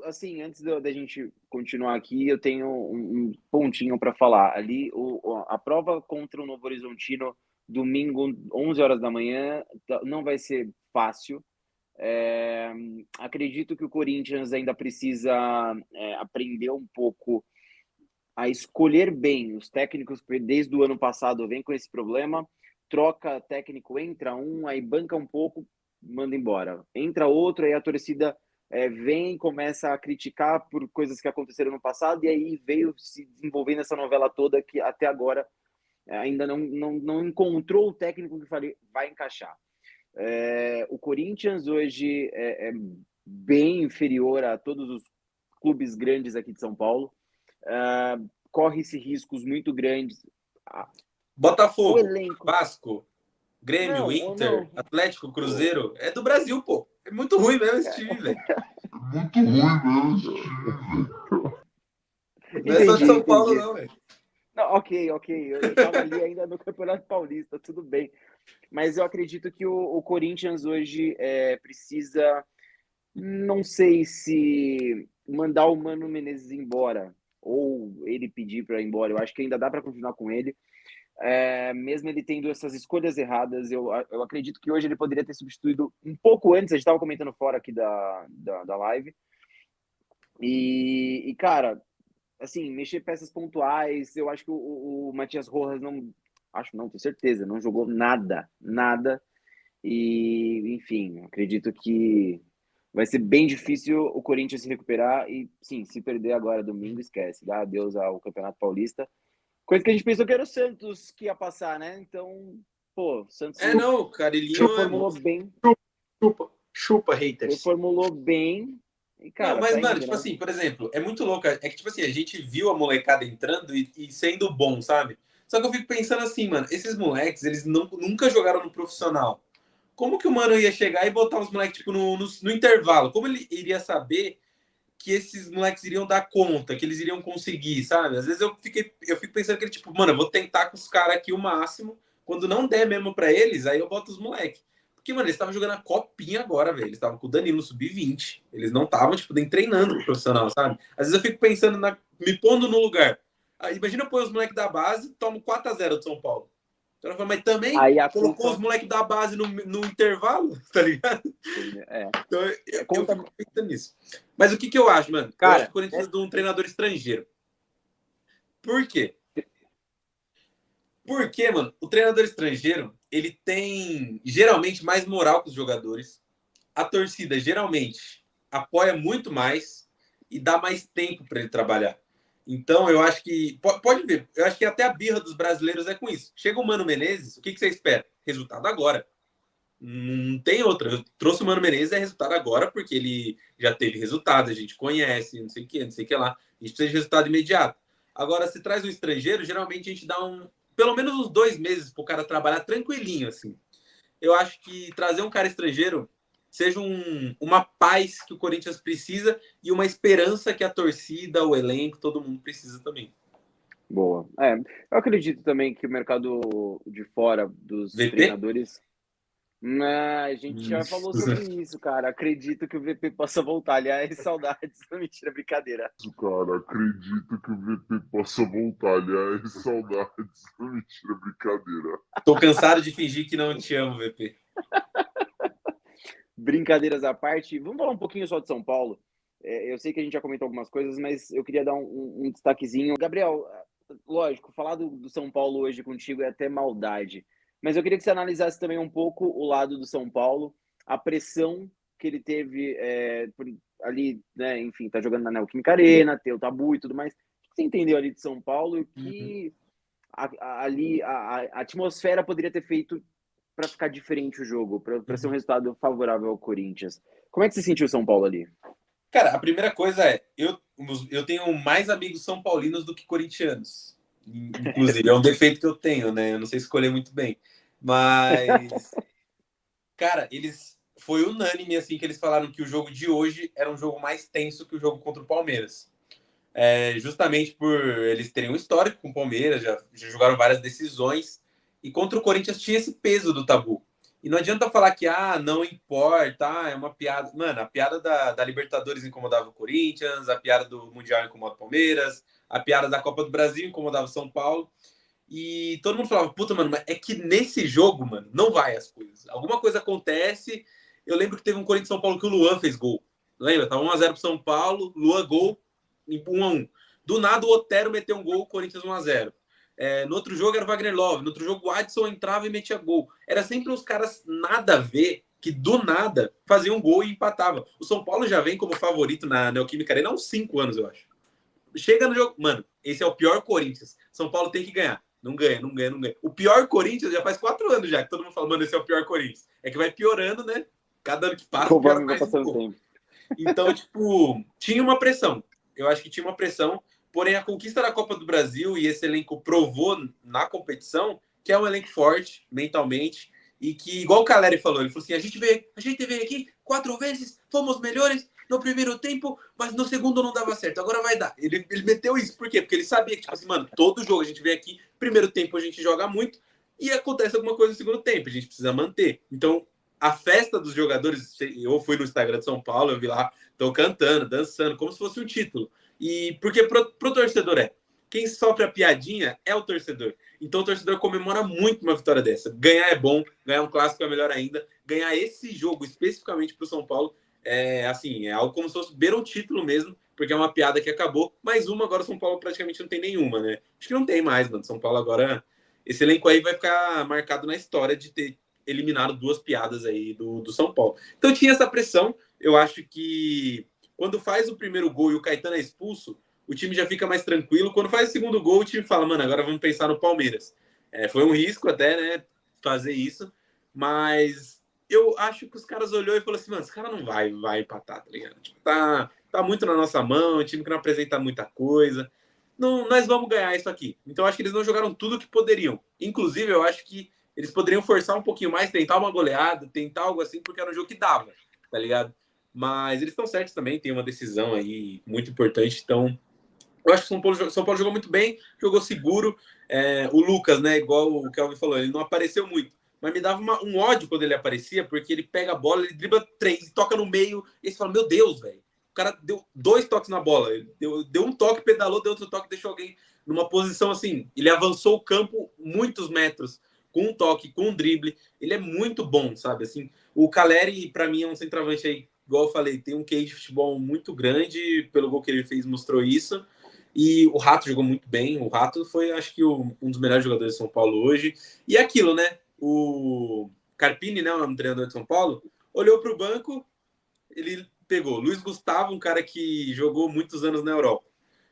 S1: Assim, antes da gente continuar aqui, eu tenho um pontinho para falar. Ali, a prova contra o Novo Horizontino, domingo, 11 horas da manhã, não vai ser fácil. Acredito que o Corinthians ainda precisa aprender um pouco a escolher bem. Os técnicos, desde o ano passado, vem com esse problema. Troca técnico, entra um, aí banca um pouco, manda embora. Entra outro, aí a torcida vem, começa a criticar por coisas que aconteceram no passado, e aí veio se desenvolvendo essa novela toda que até agora ainda não encontrou o técnico que vai encaixar. O Corinthians hoje é bem inferior a todos os clubes grandes aqui de São Paulo. Corre-se riscos muito grandes. O
S3: Botafogo,
S1: elenco.
S3: Vasco, Grêmio,
S1: Não,
S3: Inter,
S1: não.
S3: Atlético, Cruzeiro. É do Brasil, pô. É muito ruim mesmo esse time, velho. Não é só de São Paulo,
S1: Entendi.
S3: não, velho.
S1: Não, ok. Eu tava ali ainda no Campeonato Paulista, tudo bem. Mas eu acredito que o Corinthians hoje precisa, não sei se mandar o Mano Menezes embora ou ele pedir para ir embora. Eu acho que ainda dá para continuar com ele. Mesmo ele tendo essas escolhas erradas, eu acredito que hoje ele poderia ter substituído um pouco antes. A gente estava comentando fora aqui da live. Cara, assim, mexer peças pontuais. Eu acho que o Matias Rojas não. Acho não, tenho certeza, não jogou nada. Enfim, acredito que vai ser bem difícil o Corinthians se recuperar. E sim, se perder agora domingo, esquece. Dá adeus ao Campeonato Paulista. Coisa que a gente pensou que era o Santos que ia passar, né? Então, pô, o Santos
S3: Não, o Carilinho
S1: reformulou bem.
S2: Chupa, haters.
S1: Reformulou bem. E,
S3: Não,
S1: cara,
S3: mas,
S1: tá
S3: mano,
S1: indo,
S3: tipo
S1: né?
S3: assim, por exemplo, é muito louco. É que, tipo assim, a gente viu a molecada entrando e sendo bom, sabe? Só que eu fico pensando assim, mano, esses moleques, eles nunca jogaram no profissional. Como que o mano ia chegar e botar os moleques, tipo, no intervalo? Como ele iria saber que esses moleques iriam dar conta, que eles iriam conseguir, sabe? Às vezes eu fico pensando que ele, tipo, mano, eu vou tentar com os caras aqui o máximo. Quando não der mesmo pra eles, aí eu boto os moleques. Porque, mano, eles estavam jogando a copinha agora, velho. Eles estavam com o Danilo no sub-20. Eles não estavam, tipo, nem treinando com o profissional, sabe? Às vezes eu fico pensando, me pondo no lugar. Aí, imagina eu pôr os moleques da base e tomo 4-0 do São Paulo. Então, eu falo, mas também
S1: Aí a
S3: colocou os
S1: culpa.
S3: moleques da base no intervalo, tá ligado?
S1: É.
S3: Então, eu
S1: Conta.
S3: fico pensando nisso. Mas o que, que eu acho, mano? Eu acho que
S1: Cara,
S3: o Corinthians precisa de um treinador estrangeiro. Por quê? Porque, mano, o treinador estrangeiro, ele tem geralmente mais moral que os jogadores. A torcida geralmente apoia muito mais e dá mais tempo para ele trabalhar. Então, eu acho que. Pode ver, eu acho que até a birra dos brasileiros é com isso. Chega o Mano Menezes, o que, que você espera? Resultado agora. Não tem outra. Eu trouxe o Mano Menezes, é resultado agora, porque ele já teve resultado, a gente conhece, não sei o que, não sei o que lá. A gente precisa de resultado imediato. Agora, se traz um estrangeiro, geralmente a gente dá pelo menos uns 2 meses para o cara trabalhar tranquilinho, assim. Eu acho que trazer um cara estrangeiro seja uma paz que o Corinthians precisa e uma esperança que a torcida, o elenco, todo mundo precisa também.
S1: boa. É, eu acredito também que o mercado de fora dos
S3: VP?
S1: treinadores. A gente já falou sobre isso, cara. Acredito que o VP possa voltar. Aliás, saudades. Mentira, brincadeira.
S4: Cara, acredito que o VP possa voltar. Aliás, saudades. Mentira, brincadeira.
S3: Tô cansado de fingir que não te amo, VP.
S1: Brincadeiras à parte, vamos falar um pouquinho só de São Paulo. Eu sei que a gente já comentou algumas coisas, mas eu queria dar um destaquezinho. Gabriel, lógico, falar do São Paulo hoje contigo é até maldade, mas eu queria que você analisasse também um pouco o lado do São Paulo, a pressão que ele teve ali, né? Enfim, tá jogando na Neoquímica Arena, tem o tabu e tudo mais. O que você entendeu ali de São Paulo e o que ali a atmosfera poderia ter feito para ficar diferente o jogo, para ser um resultado favorável ao Corinthians? Como é que você sentiu o São Paulo ali?
S3: Cara, a primeira coisa é, eu tenho mais amigos são paulinos do que corintianos. Inclusive, é um defeito que eu tenho, né? Eu não sei escolher muito bem. Mas, cara, foi unânime assim que eles falaram que o jogo de hoje era um jogo mais tenso que o jogo contra o Palmeiras. Justamente por eles terem um histórico com o Palmeiras, já jogaram várias decisões, e contra o Corinthians tinha esse peso do tabu. E não adianta falar que não importa, é uma piada. Mano, a piada da Libertadores incomodava o Corinthians, a piada do Mundial incomoda o Palmeiras, a piada da Copa do Brasil incomodava o São Paulo. E todo mundo falava, puta, mano, mas é que nesse jogo, mano, não vai as coisas. Alguma coisa acontece. Eu lembro que teve um Corinthians São Paulo que o Luan fez gol. Lembra? Tava 1x0 pro São Paulo, Luan gol, em 1x1. Do nada o Otero meteu um gol, Corinthians 1x0. No outro jogo era o Wagner Love, no outro jogo o Adson entrava e metia gol. Era sempre uns caras nada a ver, que do nada faziam um gol e empatavam. O São Paulo já vem como favorito na Neoquímica Arena há uns 5 anos, eu acho. Chega no jogo, mano, esse é o pior Corinthians. São Paulo tem que ganhar. Não ganha, não ganha, não ganha. O pior Corinthians já faz 4 anos já, que todo mundo fala, mano, esse é o pior Corinthians. É que vai piorando, né? Cada ano que passa, piora
S1: Conforme vai
S3: mais um
S1: passando o
S3: pouco.
S1: tempo.
S3: Então, tipo, tinha uma pressão. Eu acho que tinha uma pressão. Porém, a conquista da Copa do Brasil e esse elenco provou na competição que é um elenco forte, mentalmente, e que, igual o Caleri falou, ele falou assim, a gente veio aqui 4 vezes, fomos melhores no primeiro tempo, mas no segundo não dava certo, agora vai dar. Ele meteu isso, por quê? Porque ele sabia que, tipo assim, mano, todo jogo a gente vem aqui, primeiro tempo a gente joga muito, e acontece alguma coisa no segundo tempo, a gente precisa manter. Então, a festa dos jogadores, eu fui no Instagram de São Paulo, eu vi lá, estão cantando, dançando, como se fosse um título. E porque pro torcedor quem sofre a piadinha é o torcedor. Então o torcedor comemora muito uma vitória dessa. Ganhar é bom, ganhar um clássico é melhor ainda. Ganhar esse jogo especificamente pro São Paulo é algo como se fosse beira um título mesmo, porque é uma piada que acabou. Mais uma, agora o São Paulo praticamente não tem nenhuma, né? Acho que não tem mais, mano. São Paulo agora, esse elenco aí vai ficar marcado na história de ter eliminado 2 piadas aí do São Paulo. Então tinha essa pressão. Eu acho que quando faz o primeiro gol e o Caetano é expulso, o time já fica mais tranquilo. Quando faz o segundo gol, o time fala, mano, agora vamos pensar no Palmeiras. Foi um risco até, né, fazer isso, mas eu acho que os caras olhou e falou assim, mano, esse cara não vai empatar, tá ligado? Tipo, tá muito na nossa mão, um time que não apresenta muita coisa. Não, nós vamos ganhar isso aqui. Então, eu acho que eles não jogaram tudo que poderiam. Inclusive, eu acho que eles poderiam forçar um pouquinho mais, tentar uma goleada, tentar algo assim, porque era um jogo que dava, tá ligado? Mas eles estão certos também, tem uma decisão aí muito importante. Então, eu acho que o São Paulo jogou muito bem, jogou seguro. O Lucas, né, igual o Kelvin falou, ele não apareceu muito. Mas me dava um ódio quando ele aparecia, porque ele pega a bola, ele dribla 3, toca no meio, e você fala, meu Deus, velho. O cara deu 2 toques na bola. Ele deu um toque, pedalou, deu outro toque, deixou alguém numa posição assim. Ele avançou o campo muitos metros, com um toque, com um drible. Ele é muito bom, sabe? Assim, o Caleri, para mim, é um centroavante aí, igual eu falei, tem um QI de futebol muito grande, pelo gol que ele fez, mostrou isso. E o Rato jogou muito bem. O Rato foi, acho que, um dos melhores jogadores de São Paulo hoje. E aquilo, né? O Carpini, né, o nome do treinador de São Paulo, olhou para o banco, ele pegou Luiz Gustavo, um cara que jogou muitos anos na Europa.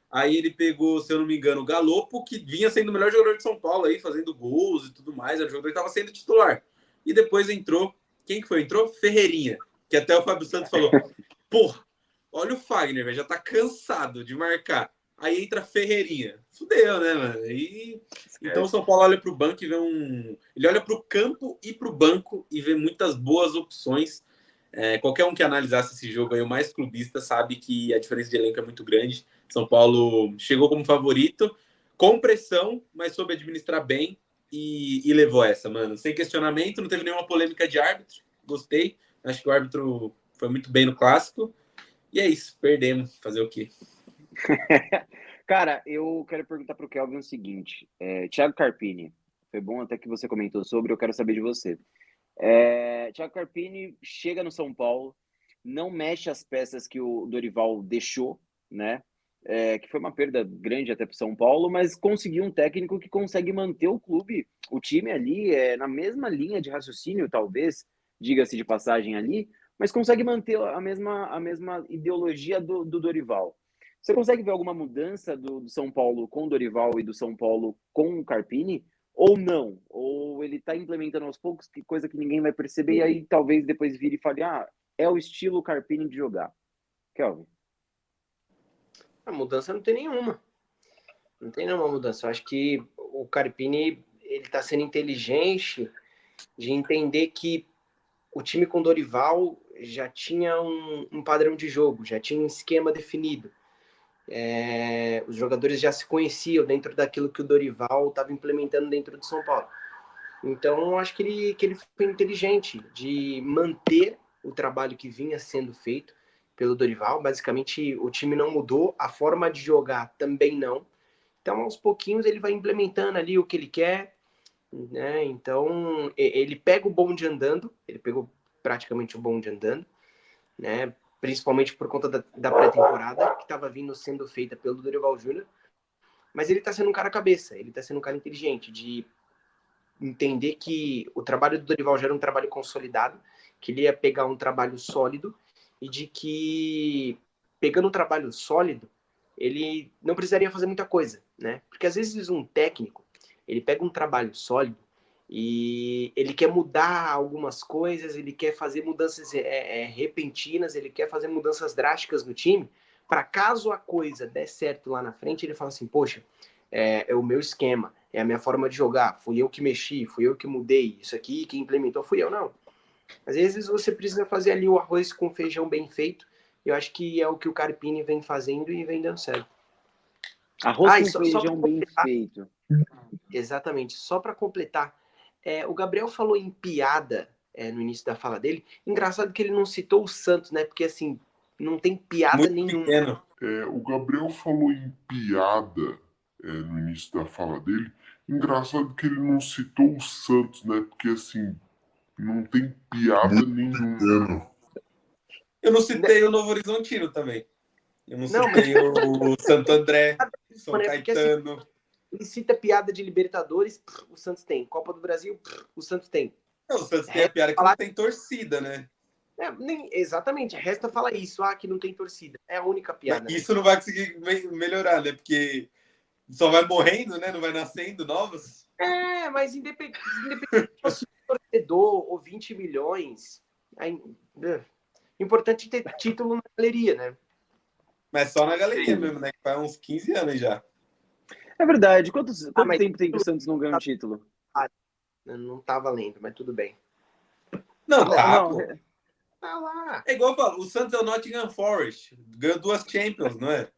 S3: Aí ele pegou, se eu não me engano, o Galopo, que vinha sendo o melhor jogador de São Paulo aí, fazendo gols e tudo mais. Era o jogador que estava sendo titular. E depois entrou, quem que foi? Entrou Ferreirinha, que até o Fábio Santos falou, porra, olha o Fagner, velho, já tá cansado de marcar. Aí entra Ferreirinha. Fudeu, né, mano? Então o São Paulo olha pro banco e vê Ele olha pro campo e pro banco e vê muitas boas opções. Qualquer um que analisasse esse jogo aí, o mais clubista, sabe que a diferença de elenco é muito grande. São Paulo chegou como favorito, com pressão, mas soube administrar bem e levou essa, mano. Sem questionamento, não teve nenhuma polêmica de árbitro. Gostei. Acho que o árbitro foi muito bem no clássico. E é isso, perdemos. Fazer o quê?
S1: Cara, eu quero perguntar para o Kelvin o seguinte: Thiago Carpini, foi bom até que você comentou sobre, eu quero saber de você. Thiago Carpini chega no São Paulo, não mexe as peças que o Dorival deixou, né? Que foi uma perda grande até para o São Paulo, mas conseguiu um técnico que consegue manter o clube, o time ali, na mesma linha de raciocínio, talvez, diga-se de passagem ali, mas consegue manter a mesma ideologia do Dorival. Você consegue ver alguma mudança do São Paulo com o Dorival e do São Paulo com o Carpini? Ou não? Ou ele está implementando aos poucos, que coisa que ninguém vai perceber, e aí talvez depois vire e fale, é o estilo Carpini de jogar. Kelvin?
S2: A mudança não tem nenhuma. Não tem nenhuma mudança. Eu acho que o Carpini, ele está sendo inteligente de entender que o time com Dorival já tinha um padrão de jogo, já tinha um esquema definido. Os jogadores já se conheciam dentro daquilo que o Dorival estava implementando dentro do São Paulo. Então, acho que ele foi inteligente de manter o trabalho que vinha sendo feito pelo Dorival. Basicamente, o time não mudou, a forma de jogar também não. Então, aos pouquinhos, ele vai implementando ali o que ele quer, né? Então, ele pega o bonde andando, ele pegou praticamente o bonde andando, né? Principalmente por conta da pré-temporada, que estava vindo sendo feita pelo Dorival Júnior. Mas ele está sendo um cara cabeça, ele está sendo um cara inteligente, de entender que o trabalho do Dorival já era um trabalho consolidado, que ele ia pegar um trabalho sólido e de que, pegando um trabalho sólido, ele não precisaria fazer muita coisa, né? Porque às vezes um técnico, ele pega um trabalho sólido e ele quer mudar algumas coisas, ele quer fazer mudanças repentinas, ele quer fazer mudanças drásticas no time, para caso a coisa der certo lá na frente, ele fala assim, poxa, é o meu esquema, é a minha forma de jogar, fui eu que mexi, fui eu que mudei, isso aqui quem implementou fui eu, não. Às vezes você precisa fazer ali o arroz com feijão bem feito, e eu acho que é o que o Carpini vem fazendo e vem dando certo.
S1: Arroz com feijão bem feito.
S2: Exatamente, só para completar, o Gabriel falou em piada no início da fala dele, engraçado que ele não citou o Santos, né, porque assim, não tem piada
S3: muito
S2: nenhuma.
S3: Pequeno.
S4: O Gabriel falou em piada no início da fala dele. Engraçado que ele não citou o Santos, né? Porque assim, não tem piada nenhuma.
S3: Eu não citei o Novo Horizontino também. Eu não citei o Santo André, o São Caetano.
S2: Assim, ele cita piada de Libertadores, o Santos tem. Copa do Brasil, o Santos tem.
S3: Não, o Santos tem a piada que não tem torcida, né?
S2: Exatamente, resta falar isso, que não tem torcida. É a única piada.
S3: Isso não vai conseguir melhorar, né? Porque só vai morrendo, né? Não vai nascendo novos.
S2: Mas independente se fosse torcedor ou 20 milhões, importante ter título na galeria, né?
S3: Mas só na galeria mesmo, né? Que faz uns 15 anos já.
S1: É verdade. Quanto
S2: mas
S1: tempo tem que o Santos não ganha um título?
S2: Não tá valendo, mas tudo bem.
S3: Não, tá, pô.
S2: Tá lá.
S3: É igual eu falo, o Santos é o Nottingham Forest. Ganhou 2 Champions, não é?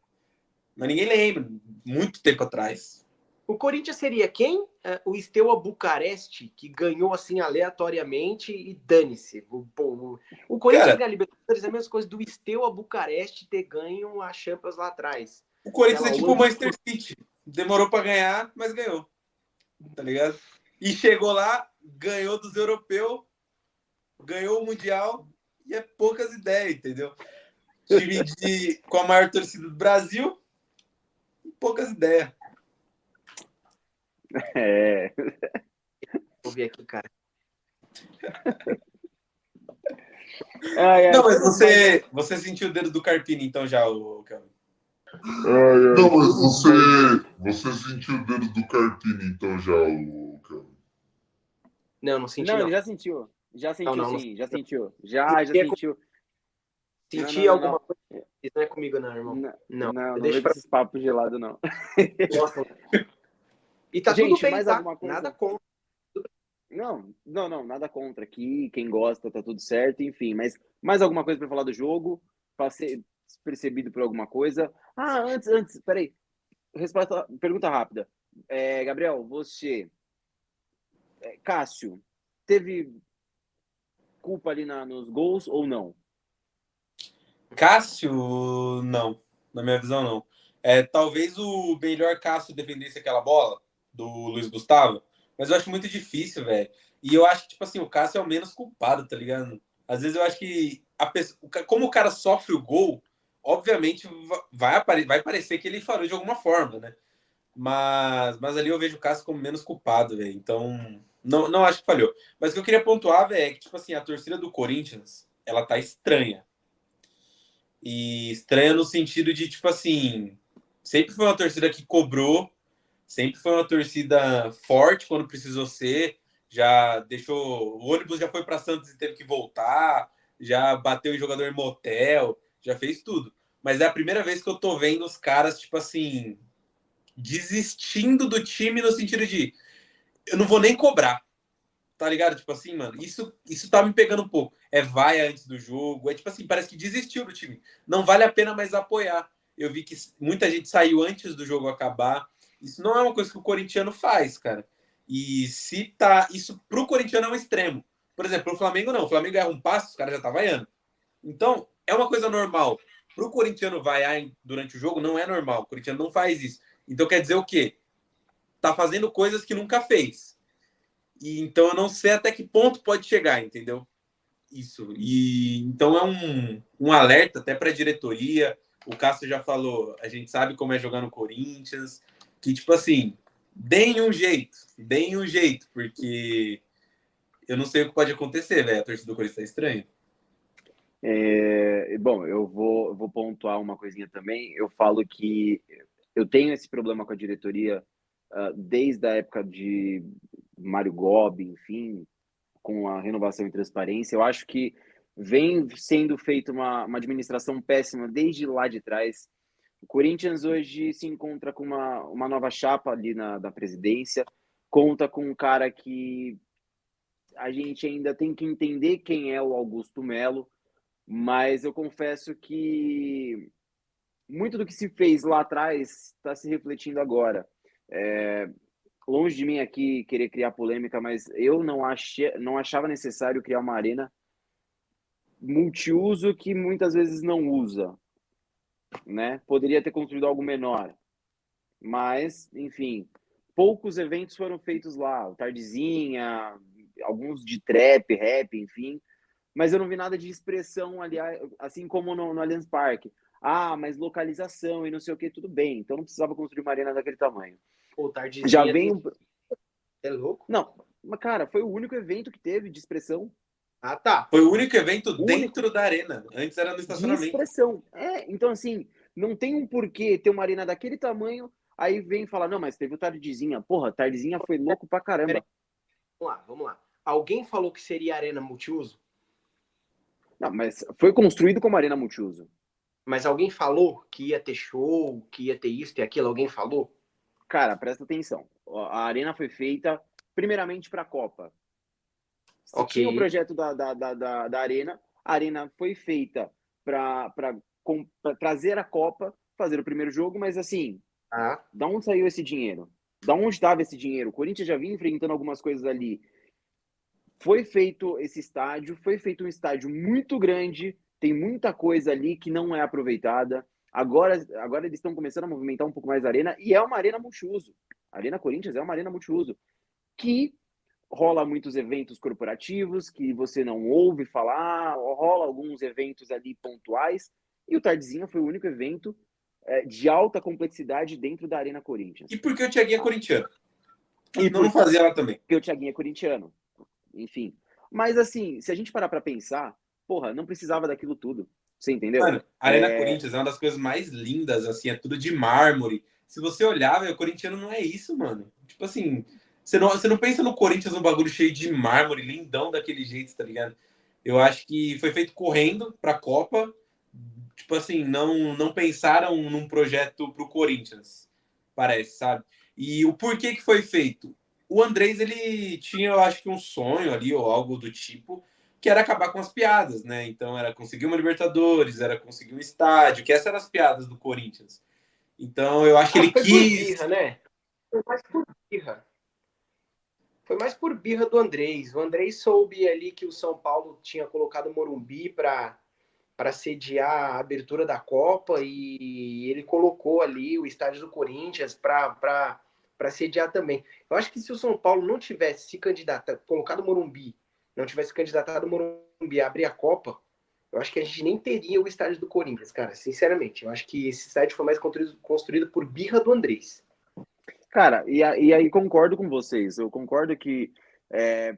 S3: Mas ninguém lembra. Muito tempo atrás.
S2: O Corinthians seria quem? O Steaua Bucareste, que ganhou assim aleatoriamente e dane-se. O Corinthians ganha a Libertadores é a mesma coisa do Steaua Bucareste ter ganho a Champions lá atrás.
S3: O Corinthians é tipo o Manchester City. Demorou para ganhar, mas ganhou. Tá ligado? E chegou lá, ganhou dos europeus, ganhou o Mundial e é poucas ideias, entendeu? Time com a maior torcida do Brasil, poucas ideias.
S2: Vou ver aqui, cara.
S3: Não, mas você sentiu o dedo do Carpini, então, já, o Kelvin?
S4: Não, mas você sentiu o dedo do Carpini, então, já, o Kelvin?
S2: Não senti,
S1: não. Ele já sentiu. Já sentiu,
S2: não,
S1: sim. Já sentiu. Já sentiu.
S2: Senti alguma coisa. Isso não é comigo, não, irmão.
S1: Não deixa pra esses papos gelados, não.
S2: Nossa. E tá
S1: gente,
S2: tudo bem,
S1: mais
S2: tá?
S1: alguma coisa?
S2: Nada contra.
S1: Não, nada contra aqui. Quem gosta, tá tudo certo, enfim. Mas mais alguma coisa para falar do jogo? Para ser percebido por alguma coisa? Antes, peraí. Pergunta rápida. Gabriel, você... Cássio, teve culpa ali nos gols ou não?
S3: Cássio, não. Na minha visão, não. Talvez o melhor Cássio defendesse aquela bola do Luiz Gustavo, mas eu acho muito difícil, velho. E eu acho que, tipo assim, o Cássio é o menos culpado, tá ligado? Às vezes eu acho que como o cara sofre o gol, obviamente vai parecer que ele falhou de alguma forma, né? Mas ali eu vejo o Cássio como menos culpado, velho. Então, não acho que falhou. Mas o que eu queria pontuar, velho, é que, tipo assim, a torcida do Corinthians, ela tá estranha. E estranha no sentido de, tipo assim, sempre foi uma torcida que cobrou, sempre foi uma torcida forte quando precisou ser, já deixou, o ônibus já foi para Santos e teve que voltar, já bateu em jogador em motel, já fez tudo. Mas é a primeira vez que eu tô vendo os caras, tipo assim, desistindo do time no sentido de eu não vou nem cobrar. Tá ligado? Tipo assim, mano, isso tá me pegando um pouco. Vai antes do jogo, tipo assim, parece que desistiu do time. Não vale a pena mais apoiar. Eu vi que muita gente saiu antes do jogo acabar. Isso não é uma coisa que o corintiano faz, cara. E se tá. Isso pro corintiano é um extremo. Por exemplo, pro Flamengo não. O Flamengo erra um passo, os caras já tá vaiando. Então, é uma coisa normal. Pro corintiano vaiar durante o jogo não é normal. O corintiano não faz isso. Então quer dizer o quê? Tá fazendo coisas que nunca fez. E então eu não sei até que ponto pode chegar, entendeu? Isso. E então é um alerta até para a diretoria. O Cássio já falou, a gente sabe como é jogar no Corinthians, que tipo assim, deem um jeito, porque eu não sei o que pode acontecer, velho. A torcida do Corinthians tá estranha.
S1: Bom, eu vou pontuar uma coisinha também. Eu falo que eu tenho esse problema com a diretoria desde a época de Mário Gobi, enfim, com a renovação e transparência. Eu acho que vem sendo feita uma administração péssima desde lá de trás. O Corinthians hoje se encontra com uma nova chapa ali da presidência, conta com um cara que a gente ainda tem que entender quem é o Augusto Melo, mas eu confesso que muito do que se fez lá atrás está se refletindo agora. Longe de mim aqui querer criar polêmica, mas eu não achava necessário criar uma arena multiuso que muitas vezes não usa, né? Poderia ter construído algo menor, mas, enfim, poucos eventos foram feitos lá, o Tardezinha, alguns de trap, rap, enfim, mas eu não vi nada de expressão ali, assim como no Allianz Parque. Mas localização e não sei o que, tudo bem, então não precisava construir uma arena daquele tamanho.
S2: Pô, Tardezinha
S1: Já vem
S2: É louco?
S1: Não, mas cara, foi o único evento que teve de expressão.
S2: Ah, tá.
S3: Foi o único evento
S1: Único.
S3: dentro da arena. Antes era no
S1: De
S3: estacionamento.
S1: expressão. Então, assim, não tem um porquê ter uma arena daquele tamanho, aí vem falar, não, mas teve o Tardezinha. Porra, Tardezinha foi louco pra caramba.
S2: Vamos lá. Alguém falou que seria arena multiuso?
S1: Não, mas foi construído como arena multiuso.
S2: Mas alguém falou que ia ter show, que ia ter isso e aquilo? Alguém falou?
S1: Cara, presta atenção. A arena foi feita primeiramente para a Copa. Se
S2: Ok.
S1: tinha o projeto da arena, a arena foi feita para trazer a Copa, fazer o primeiro jogo, mas assim,
S2: Ah,
S1: da onde saiu esse dinheiro? Da onde estava esse dinheiro? O Corinthians já vinha enfrentando algumas coisas ali. Foi feito esse estádio, foi feito um estádio muito grande, tem muita coisa ali que não é aproveitada. Agora eles estão começando a movimentar um pouco mais a arena, e é uma arena multiuso. A Arena Corinthians é uma arena multiuso, que rola muitos eventos corporativos, que você não ouve falar, rola alguns eventos ali pontuais, e o Tardezinha foi o único evento de alta complexidade dentro da Arena Corinthians.
S3: E por que o Thiaguinho é corintiano?
S1: E
S3: Não fazia lá também.
S1: porque o Thiaguinho é corintiano. Enfim. Mas assim, se a gente parar pra pensar, porra, não precisava daquilo tudo. Você entendeu?
S3: Mano, a Arena Corinthians é uma das coisas mais lindas, assim, é tudo de mármore. Se você olhar, o corintiano não é isso, mano. Tipo assim, você não pensa no Corinthians um bagulho cheio de mármore, lindão daquele jeito, tá ligado? Eu acho que foi feito correndo pra Copa. Tipo assim, não pensaram num projeto pro Corinthians, parece, sabe? E o porquê que foi feito? O Andrés, ele tinha, eu acho que um sonho ali, ou algo do tipo, que era acabar com as piadas, né? Então era conseguir uma Libertadores, era conseguir um estádio, que essas eram as piadas do Corinthians. Então eu acho que ele
S2: foi por
S3: quis.
S2: birra, né? Foi mais por birra. Foi mais por birra do Andrés. O Andrés soube ali que o São Paulo tinha colocado o Morumbi para sediar a abertura da Copa e ele colocou ali o estádio do Corinthians para sediar também. Eu acho que se o São Paulo não tivesse se candidatado, colocado o Morumbi, não tivesse candidatado o Morumbi a abrir a Copa, eu acho que a gente nem teria o estádio do Corinthians, cara, sinceramente. Eu acho que esse estádio foi mais construído por birra do Andrés.
S1: Cara, e aí concordo com vocês. Eu concordo que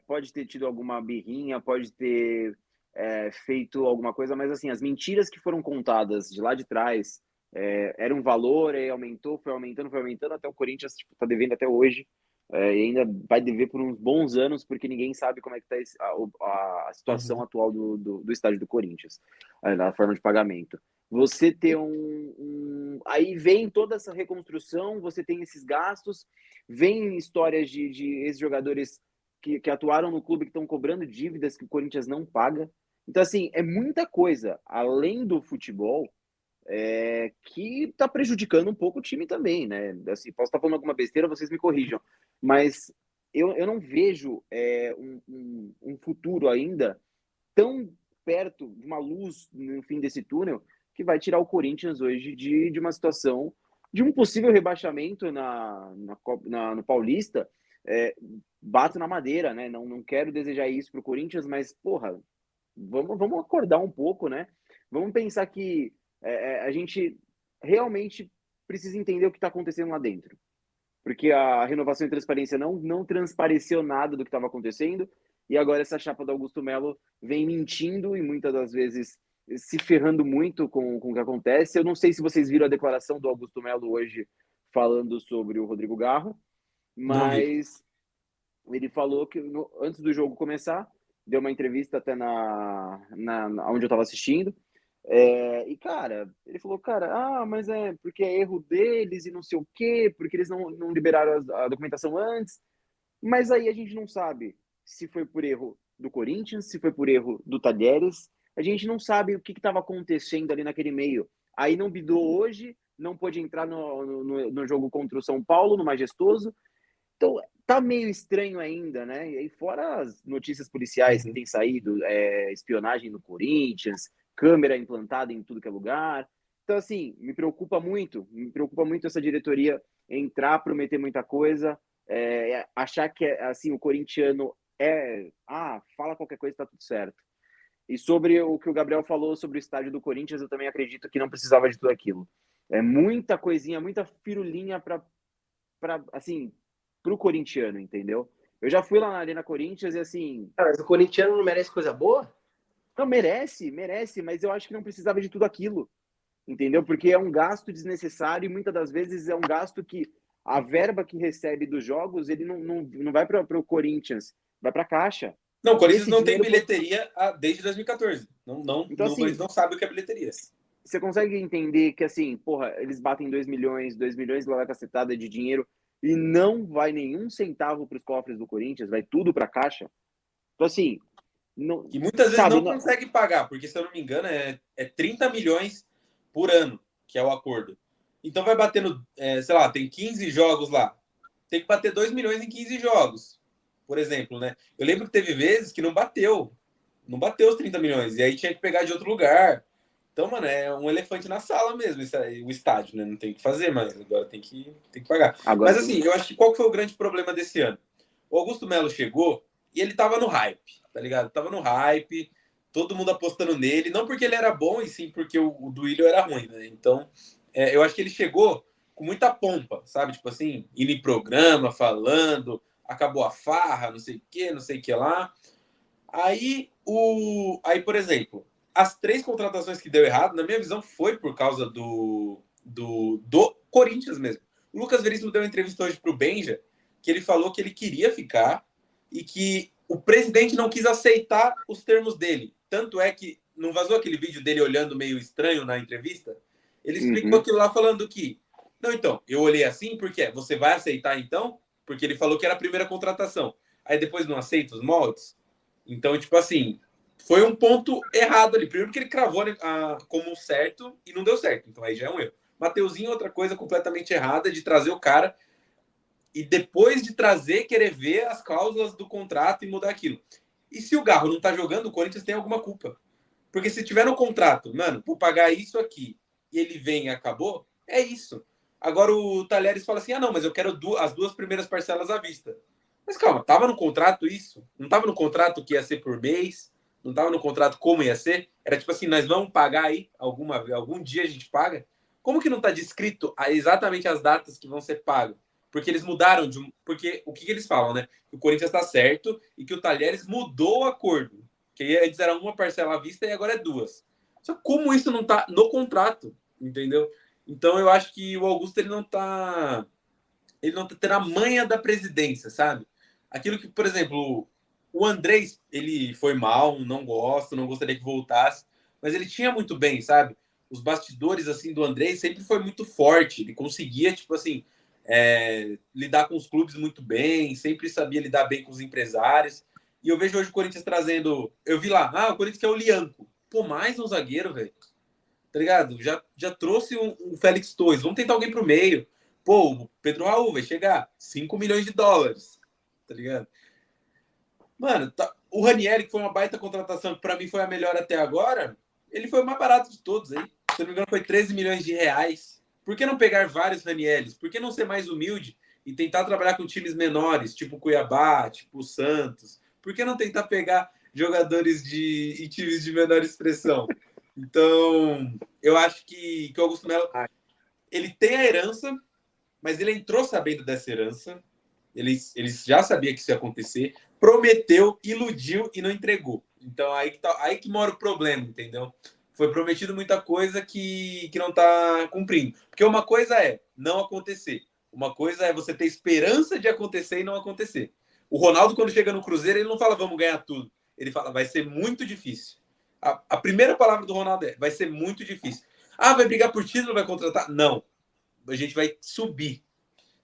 S1: pode ter tido alguma birrinha, pode ter feito alguma coisa, mas assim, as mentiras que foram contadas de lá de trás era um valor, aí aumentou, foi aumentando, até o Corinthians tá devendo até hoje, e ainda vai dever por uns bons anos, porque ninguém sabe como é que tá a situação
S3: Uhum.
S1: atual do estádio do Corinthians, na forma de pagamento. Você ter aí vem toda essa reconstrução, você tem esses gastos, vem histórias de ex-jogadores que atuaram no clube que estão cobrando dívidas que o Corinthians não paga. Então, assim, é muita coisa, além do futebol, que está prejudicando um pouco o time também, né? Assim, posso estar falando alguma besteira, vocês me corrijam, mas eu não vejo um futuro ainda tão perto de uma luz no fim desse túnel que vai tirar o Corinthians hoje de uma situação de um possível rebaixamento no Paulista. Bato na madeira, né? Não quero desejar isso para o Corinthians, mas, porra, vamos acordar um pouco, né? Vamos pensar que a gente realmente precisa entender o que está acontecendo lá dentro. Porque a renovação e transparência não transpareceu nada do que estava acontecendo, e agora essa chapa do Augusto Melo vem mentindo e muitas das vezes se ferrando muito com o que acontece. Eu não sei se vocês viram a declaração do Augusto Melo hoje falando sobre o Rodrigo Garro,
S3: Não vi.
S1: mas ele falou que antes do jogo começar, deu uma entrevista até onde eu estava assistindo, e, cara, ele falou, cara, mas é porque é erro deles e não sei o quê, porque eles não liberaram a documentação antes. Mas aí a gente não sabe se foi por erro do Corinthians, se foi por erro do Talheres. A gente não sabe o que estava acontecendo ali naquele meio. Aí não bidou hoje, não pôde entrar no jogo contra o São Paulo, no Majestoso. Então, tá meio estranho ainda, né? E aí, fora as notícias policiais que
S3: Uhum.
S1: têm saído, espionagem no Corinthians, câmera implantada em tudo que é lugar. Então, assim, me preocupa muito essa diretoria entrar, prometer muita coisa, achar que assim, o corintiano fala qualquer coisa, tá tudo certo. E sobre o que o Gabriel falou sobre o estádio do Corinthians, eu também acredito que não precisava de tudo aquilo. É muita coisinha, muita firulinha para assim, pro corintiano, entendeu? Eu já fui lá na Arena Corinthians e assim,
S2: Mas o corintiano não merece coisa boa?
S1: não, merece, mas eu acho que não precisava de tudo aquilo, entendeu? Porque é um gasto desnecessário e muitas das vezes é um gasto que a verba que recebe dos jogos, ele não vai para o Corinthians, vai para a Caixa.
S3: Não, o
S1: E
S3: Corinthians
S1: esse
S3: não tem
S1: dinheiro,
S3: bilheteria desde 2014.
S1: então
S3: Eles
S1: assim,
S3: não sabem o que é bilheteria.
S1: você consegue entender que assim, porra, eles batem 2 milhões lá vai cacetada de dinheiro e não vai nenhum centavo para os cofres do Corinthians, vai tudo para a Caixa. Então assim, não,
S3: Que muitas vezes
S1: sabe,
S3: não
S1: não,
S3: consegue pagar, porque, se eu não me engano, é 30 milhões por ano, que é o acordo. Então vai batendo, sei lá, tem 15 jogos lá. Tem que bater 2 milhões em 15 jogos, por exemplo, né? Eu lembro que teve vezes que não bateu. Não bateu os 30 milhões. E aí tinha que pegar de outro lugar. Então, mano, é um elefante na sala mesmo, o estádio, né? Não tem o que fazer, mas agora tem que pagar.
S1: agora
S3: Mas
S1: tem.
S3: assim, eu acho que qual que foi o grande problema desse ano? O Augusto Melo chegou e ele tava no hype, tá ligado? Tava no hype, todo mundo apostando nele, não porque ele era bom, e sim porque o Duílio era ruim, né? Então, eu acho que ele chegou com muita pompa, sabe? Tipo assim, indo em programa, falando, acabou a farra, não sei o que lá. Aí, por exemplo, as 3 contratações que deu errado, na minha visão, foi por causa do Corinthians mesmo. O Lucas Veríssimo deu uma entrevista hoje pro Benja, que ele falou que ele queria ficar e que o presidente não quis aceitar os termos dele. Tanto é que não vazou aquele vídeo dele olhando meio estranho na entrevista? Ele explicou
S1: Uhum.
S3: aquilo lá falando que, não, então, eu olhei assim porque você vai aceitar então? Porque ele falou que era a primeira contratação. Aí depois não aceita os moldes? Então, tipo assim, foi um ponto errado ali. Primeiro que ele cravou como certo e não deu certo. Então aí já é um erro. Mateuzinho, outra coisa completamente errada de trazer o cara e depois de trazer, querer ver as cláusulas do contrato e mudar aquilo. E se o Garro não tá jogando, o Corinthians tem alguma culpa. Porque se tiver no contrato, mano, vou pagar isso aqui, e ele vem e acabou, é isso. Agora o Talheres fala assim: ah, não, mas eu quero as 2 primeiras parcelas à vista. Mas calma, tava no contrato isso? Não tava no contrato que ia ser por mês? Não tava no contrato como ia ser? Era tipo assim: nós vamos pagar aí, algum dia a gente paga? Como que não tá descrito exatamente as datas que vão ser pagas? Porque eles mudaram Porque o que eles falam, né? Que o Corinthians está certo e que o Talheres mudou o acordo. Que antes era uma parcela à vista e agora é 2. Só como isso não tá no contrato, entendeu? Então eu acho que o Augusto ele não tá tendo a manha da presidência, sabe? Aquilo que, por exemplo, o Andrés, ele foi mal, não gosto, não gostaria que voltasse, mas ele tinha muito bem, sabe? Os bastidores assim do Andrés sempre foi muito forte, ele conseguia, tipo assim, lidar com os clubes muito bem, sempre sabia lidar bem com os empresários. E eu vejo hoje o Corinthians trazendo. Eu vi lá, o Corinthians quer o Lianco. Pô, mais um zagueiro, velho. Tá ligado? Já trouxe um Félix Torres. Vamos tentar alguém pro meio. Pô, o Pedro Raul vai chegar. 5 milhões de dólares. Tá ligado? Mano, o Ranieri, que foi uma baita contratação, que pra mim foi a melhor até agora, ele foi o mais barato de todos aí. Se eu não me engano, foi 13 milhões de reais. Por que não pegar vários Ranielis? Por que não ser mais humilde e tentar trabalhar com times menores, tipo Cuiabá, tipo Santos? Por que não tentar pegar jogadores em times de menor expressão? Então, eu acho que o Augusto Melo, ele tem a herança, mas ele entrou sabendo dessa herança. Ele já sabia que isso ia acontecer, prometeu, iludiu e não entregou. Então aí que mora o problema, entendeu? Foi prometido muita coisa que não está cumprindo. Porque uma coisa é não acontecer, uma coisa é você ter esperança de acontecer e não acontecer. O Ronaldo, quando chega no Cruzeiro, ele não fala vamos ganhar tudo. Ele fala vai ser muito difícil. A primeira palavra do Ronaldo é vai ser muito difícil. Ah, vai brigar por título, vai contratar? Não. A gente vai subir.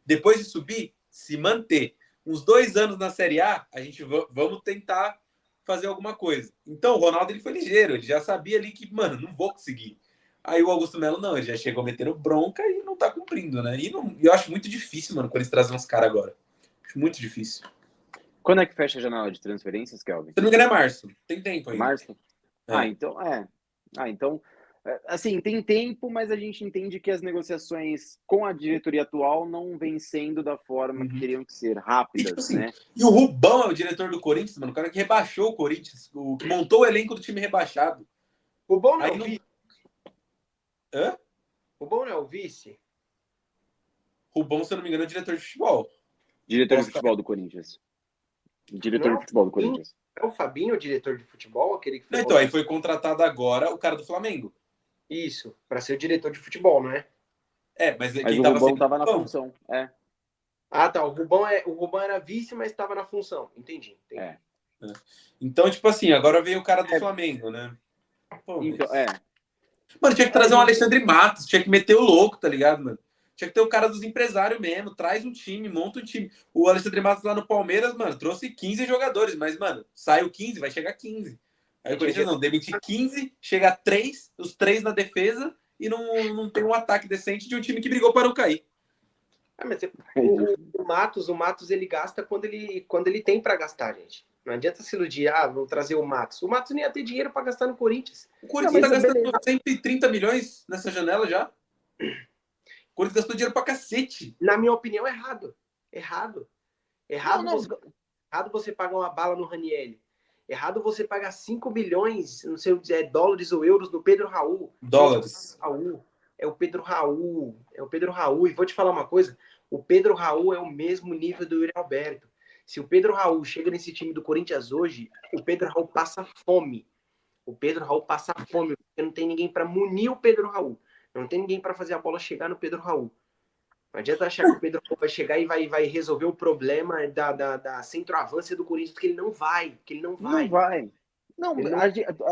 S3: Depois de subir, se manter. Uns 2 anos na Série A, a gente vamos tentar fazer alguma coisa. Então, o Ronaldo ele foi ligeiro, ele já sabia ali que, mano, não vou conseguir. Aí o Augusto Melo não, ele já chegou metendo bronca e não tá cumprindo, né? E eu acho muito difícil, mano, quando eles trazem uns caras agora. Acho muito difícil.
S1: Quando é que fecha a janela de transferências, Kelvin?
S3: Se não me engano, é março. Tem tempo ainda.
S1: Março? Ah, então, assim, tem tempo, mas a gente entende que as negociações com a diretoria atual não vêm sendo da forma que teriam que ser,
S3: E, tipo
S1: rápidas,
S3: assim,
S1: né?
S3: e o Rubão é o diretor do Corinthians, mano, o cara que rebaixou o Corinthians, o que montou o elenco do time rebaixado.
S2: O bom não é
S3: Aí
S2: o
S3: não.
S2: vice.
S3: Hã?
S2: O bom não é o vice.
S3: Rubão, se eu não me engano, é diretor de futebol.
S1: Diretor de
S3: Posso estar...
S1: futebol do Corinthians. Diretor
S2: Não,
S1: de futebol do Corinthians.
S2: é o Fabinho, o diretor de futebol, aquele que foi.
S3: Não, então, aí foi contratado agora o cara do Flamengo.
S2: Isso, para ser o diretor de futebol, não é?
S3: Mas
S1: Mas
S3: quem
S1: o
S3: tava
S1: Rubão
S3: sendo
S1: tava na
S3: Rubão.
S1: função. É.
S2: Ah, tá. O Rubão era vice, mas estava na função. Entendi.
S1: É.
S3: Então, tipo assim, agora veio o cara do Flamengo, né? Pô,
S1: Então,
S3: mas... Mano, tinha que trazer um Alexandre Matos, tinha que meter o louco, tá ligado, mano? Tinha que ter o cara dos empresários mesmo, traz um time, monta um time. O Alexandre Matos lá no Palmeiras, mano, trouxe 15 jogadores, mas, mano, saiu 15, vai chegar 15. Aí o Corinthians não, demite 15, chega a 3, os 3 na defesa e não tem um ataque decente de um time que brigou para não cair.
S2: Mas o Matos ele gasta quando ele tem para gastar, gente. Não adianta se iludir, vamos trazer o Matos. O Matos nem ia ter dinheiro para gastar no Corinthians.
S3: O Corinthians tá gastando 130 milhões nessa janela já. O Corinthians gastou dinheiro pra cacete.
S2: Na minha opinião, errado.
S1: Não.
S2: Errado você pagar uma bala no Ranieri. Errado você pagar 5 milhões, não sei dólares ou euros no Pedro Raul.
S3: Dólares.
S2: É o Pedro Raul. E vou te falar uma coisa, o Pedro Raul é o mesmo nível do Yuri Alberto. Se o Pedro Raul chega nesse time do Corinthians hoje, o Pedro Raul passa fome. Porque não tem ninguém para munir o Pedro Raul. Não tem ninguém para fazer a bola chegar no Pedro Raul. Não adianta achar que o Pedro Raul vai chegar e vai resolver o problema da centroavância do Corinthians, que ele não vai.
S1: Não vai. Não,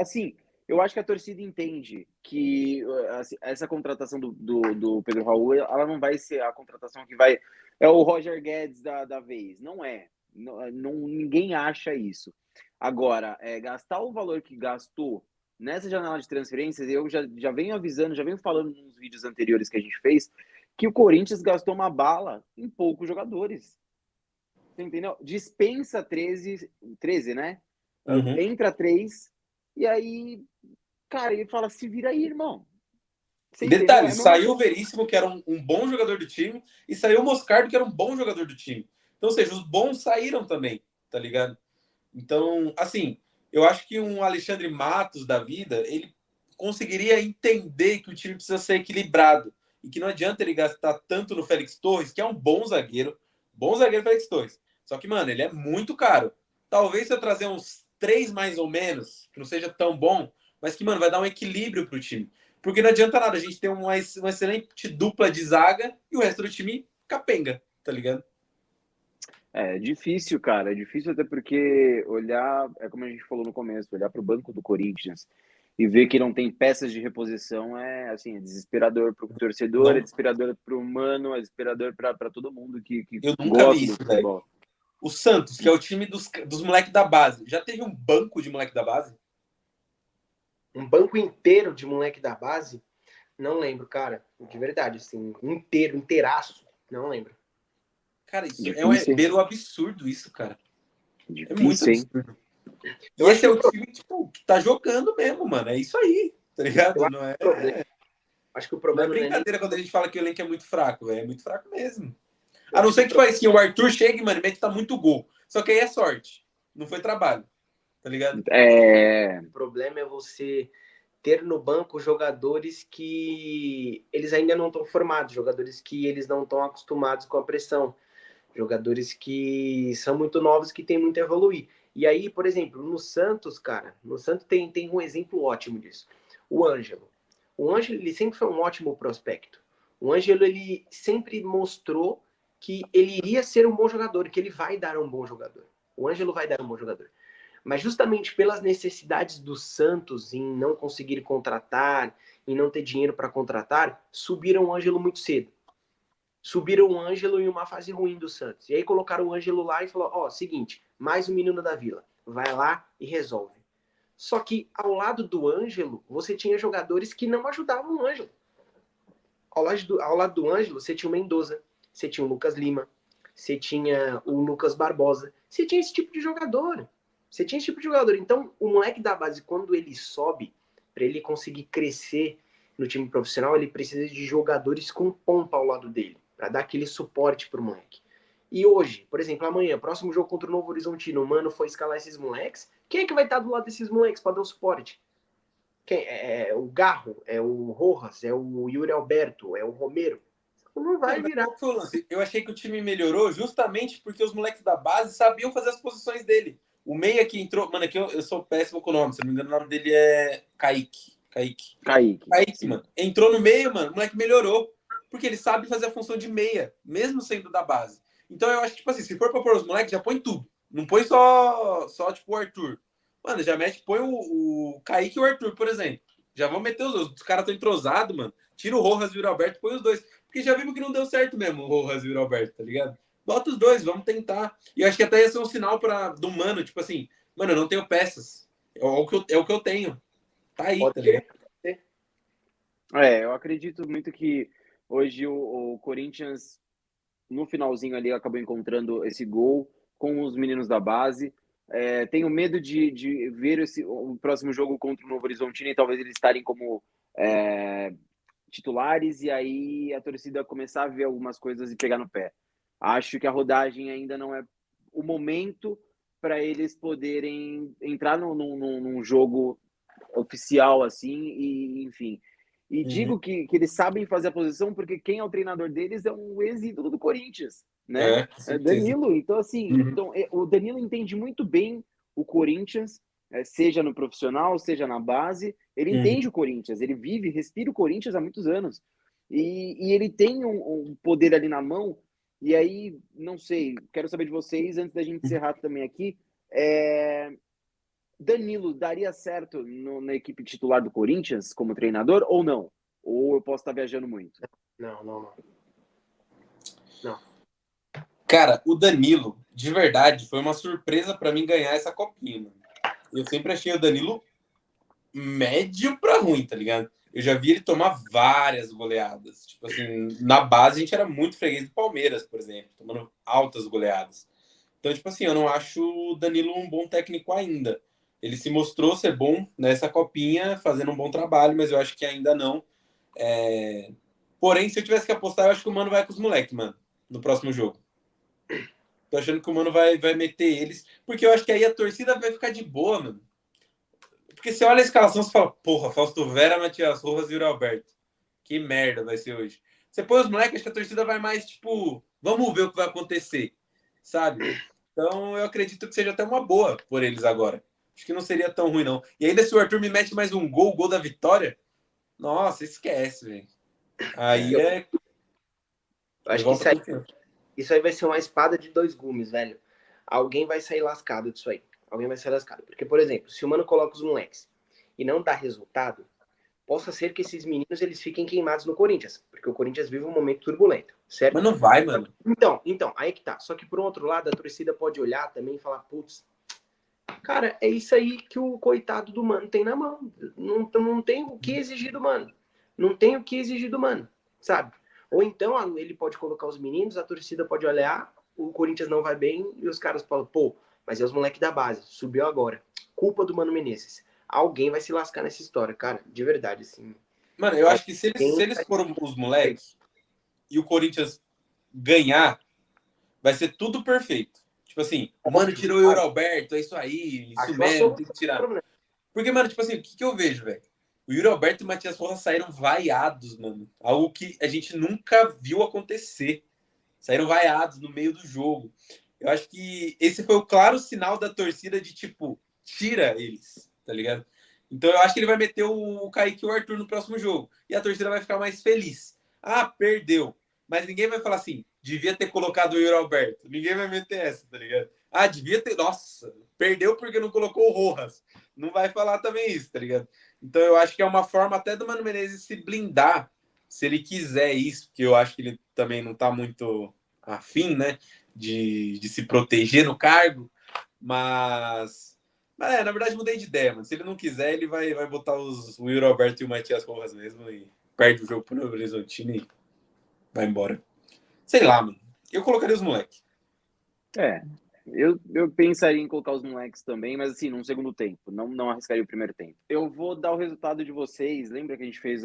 S1: assim, eu acho que a torcida entende que assim, essa contratação do Pedro Raul, ela não vai ser a contratação que vai... É o Roger Guedes da vez. Não é. Ninguém acha isso. Agora, gastar o valor que gastou nessa janela de transferências, eu já venho avisando, já venho falando nos vídeos anteriores que a gente fez, que o Corinthians gastou uma bala em poucos jogadores. Você entendeu? Dispensa 13, né?
S3: Uhum.
S1: Entra 3, e aí, cara, ele fala, se vira aí, irmão.
S3: Detalhe, saiu o Veríssimo, que era um bom jogador do time, e saiu o Moscardo, que era um bom jogador do time. Então, ou seja, os bons saíram também, tá ligado? Então, assim, eu acho que um Alexandre Matos da vida, ele conseguiria entender que o time precisa ser equilibrado e que não adianta ele gastar tanto no Félix Torres, que é um bom zagueiro Félix Torres. Só que, mano, ele é muito caro. Talvez se eu trazer uns 3 mais ou menos, que não seja tão bom, mas que, mano, vai dar um equilíbrio pro time. Porque não adianta nada a gente ter uma excelente dupla de zaga e o resto do time capenga, tá ligado?
S1: É difícil, cara. É difícil até porque olhar, como a gente falou no começo, olhar para o banco do Corinthians e ver que não tem peças de reposição é desesperador para o torcedor, é desesperador para o humano, é desesperador para todo mundo que
S3: eu nunca
S1: gosta
S3: vi
S1: do
S3: isso,
S1: futebol.
S3: velho. O Santos, que é o time dos moleques da base, já teve um banco de moleque da base?
S2: Um banco inteiro de moleque da base? Não lembro, cara. De verdade, assim, inteiraço. Não lembro.
S3: Cara, isso
S1: Difícil,
S3: é um beiro absurdo isso, cara.
S1: Difícil,
S3: é muito absurdo. E esse é o time que tá jogando mesmo, mano. É isso aí, tá ligado? Não é...
S2: Acho que o problema
S3: não é brincadeira quando a gente fala que o elenco é muito fraco, velho. É muito fraco mesmo. A não ser que, tipo assim, o Arthur chegue, mano, e mete tá muito gol. Só que aí é sorte. Não foi trabalho. Tá ligado?
S2: O problema é você ter no banco jogadores que eles ainda não estão formados, jogadores que eles não estão acostumados com a pressão, jogadores que são muito novos, que têm muito a evoluir. E aí, por exemplo, no Santos, cara, no Santos tem um exemplo ótimo disso. O Ângelo. O Ângelo, ele sempre foi um ótimo prospecto. O Ângelo, ele sempre mostrou que ele iria ser um bom jogador, que ele vai dar um bom jogador. O Ângelo vai dar um bom jogador. Mas justamente pelas necessidades do Santos em não conseguir contratar, em não ter dinheiro para contratar, subiram o Ângelo muito cedo. Subiram o Ângelo em uma fase ruim do Santos. E aí colocaram o Ângelo lá e falou, seguinte, mais um menino da Vila. Vai lá e resolve. Só que ao lado do Ângelo, você tinha jogadores que não ajudavam o Ângelo. Ao lado do Ângelo, você tinha o Mendoza, você tinha o Lucas Lima, você tinha o Lucas Barbosa. Você tinha esse tipo de jogador. Então, o moleque da base, quando ele sobe, para ele conseguir crescer no time profissional, ele precisa de jogadores com pompa ao lado dele, para dar aquele suporte pro moleque. E hoje, por exemplo, amanhã, próximo jogo contra o Novo Horizontino, o Mano foi escalar esses moleques, quem é que vai estar do lado desses moleques para dar o suporte? É o Garro, é o Rojas, é o Yuri Alberto, é o Romero. não vai virar.
S3: Qual foi o lance? Eu achei que o time melhorou justamente porque os moleques da base sabiam fazer as posições dele. O meia que entrou... Mano, aqui eu sou péssimo com o nome. Se não me engano, o nome dele é Kaique. Kaique, mano. Entrou no meio, mano. O moleque melhorou. Porque ele sabe fazer a função de meia, mesmo sendo da base. Então eu acho que, tipo assim, se for pra pôr os moleques, já põe tudo. Não põe só tipo, o Arthur. Mano, já mete, põe o Kaique e o Arthur, por exemplo. Já vão meter os dois. Os caras estão entrosados, mano. Tira o Rojas e o Alberto, põe os dois. Porque já vimos que não deu certo mesmo o Rojas e o Alberto, tá ligado? Bota os dois, vamos tentar. E eu acho que até ia ser um sinal do Mano, tipo assim, mano, eu não tenho peças. É o que eu tenho. Tá aí, tá ligado?
S1: Eu acredito muito que hoje o Corinthians, no finalzinho ali, acabou encontrando esse gol com os meninos da base. Tenho medo de ver o próximo jogo contra o Novo Horizontino e talvez eles estarem como titulares e aí a torcida começar a ver algumas coisas e pegar no pé. Acho que a rodagem ainda não é o momento para eles poderem entrar num jogo oficial assim e enfim. E digo que eles sabem fazer a posição porque quem é o treinador deles é um ex-ídolo do Corinthians, né? É Danilo. Então, assim, o Danilo entende muito bem o Corinthians, seja no profissional, seja na base. Ele entende o Corinthians, ele vive, respira o Corinthians há muitos anos. E ele tem um poder ali na mão. E aí, não sei, quero saber de vocês, antes da gente encerrar também aqui, Danilo daria certo na equipe titular do Corinthians como treinador ou não? Ou eu posso estar viajando muito?
S2: Não.
S3: Cara, o Danilo, de verdade, foi uma surpresa para mim ganhar essa copinha, mano. Eu sempre achei o Danilo médio pra ruim, tá ligado? Eu já vi ele tomar várias goleadas. Tipo assim, na base a gente era muito freguês do Palmeiras, por exemplo, tomando altas goleadas. Então, tipo assim, eu não acho o Danilo um bom técnico ainda. Ele se mostrou ser bom nessa copinha, fazendo um bom trabalho, mas eu acho que ainda não. Porém, se eu tivesse que apostar, eu acho que o Mano vai com os moleques, mano, no próximo jogo. Tô achando que o Mano vai meter eles, porque eu acho que aí a torcida vai ficar de boa, mano. Porque você olha a escalação e fala, porra, Fausto Vera, Matias Rojas e Yuri Alberto. Que merda vai ser hoje. Você põe os moleques, acho que a torcida vai mais, tipo, vamos ver o que vai acontecer, sabe? Então eu acredito que seja até uma boa por eles agora. Acho que não seria tão ruim, não. E ainda se o Arthur me mete mais um gol da vitória, nossa, esquece, velho. Aí é.
S2: Acho que isso aí vai ser uma espada de dois gumes, velho. Alguém vai sair lascado disso aí. Alguém vai sair lascado. Porque, por exemplo, se o Mano coloca os moleques e não dá resultado, possa ser que esses meninos eles fiquem queimados no Corinthians. Porque o Corinthians vive um momento turbulento, certo?
S3: Mas não vai, mano.
S2: Então, aí que tá. Só que, por um outro lado, a torcida pode olhar também e falar, putz, cara, é isso aí que o coitado do Mano tem na mão. Não tem o que exigir do Mano. Não tem o que exigir do Mano, sabe? Ou então ele pode colocar os meninos, a torcida pode olhar, o Corinthians não vai bem e os caras falam, pô, mas é os moleques da base, subiu agora. Culpa do Mano Menezes. Alguém vai se lascar nessa história, cara, de verdade, assim.
S3: Mano, eu acho que se eles forem os moleques e o Corinthians ganhar, vai ser tudo perfeito. Tipo assim, o Mano tirou o Yuri Alberto, é isso aí, isso mesmo, tem que tirar. Porque, mano, tipo assim, o que eu vejo, velho? O Yuri Alberto e o Matias Rojas saíram vaiados, mano. Algo que a gente nunca viu acontecer. Saíram vaiados no meio do jogo. Eu acho que esse foi o claro sinal da torcida de, tipo, tira eles, tá ligado? Então eu acho que ele vai meter o Kaique e o Arthur no próximo jogo. E a torcida vai ficar mais feliz. Ah, perdeu. Mas ninguém vai falar assim, devia ter colocado o Yuri Alberto. Ninguém vai meter essa, tá ligado? Ah, devia ter... Nossa, perdeu porque não colocou o Rojas. Não vai falar também isso, tá ligado? Então eu acho que é uma forma até do Mano Menezes se blindar, se ele quiser isso, porque eu acho que ele também não tá muito afim, né, de se proteger no cargo, mas na verdade mudei de ideia, mano. Se ele não quiser, ele vai botar o Yuri Alberto e o Matias Rojas mesmo e perde o jogo pro Novo Horizontino e vai embora. Sei lá, mano. Eu colocaria os moleques.
S1: Eu pensaria em colocar os moleques também, mas assim, num segundo tempo, não arriscaria o primeiro tempo. Eu vou dar o resultado de vocês. Lembra que a gente fez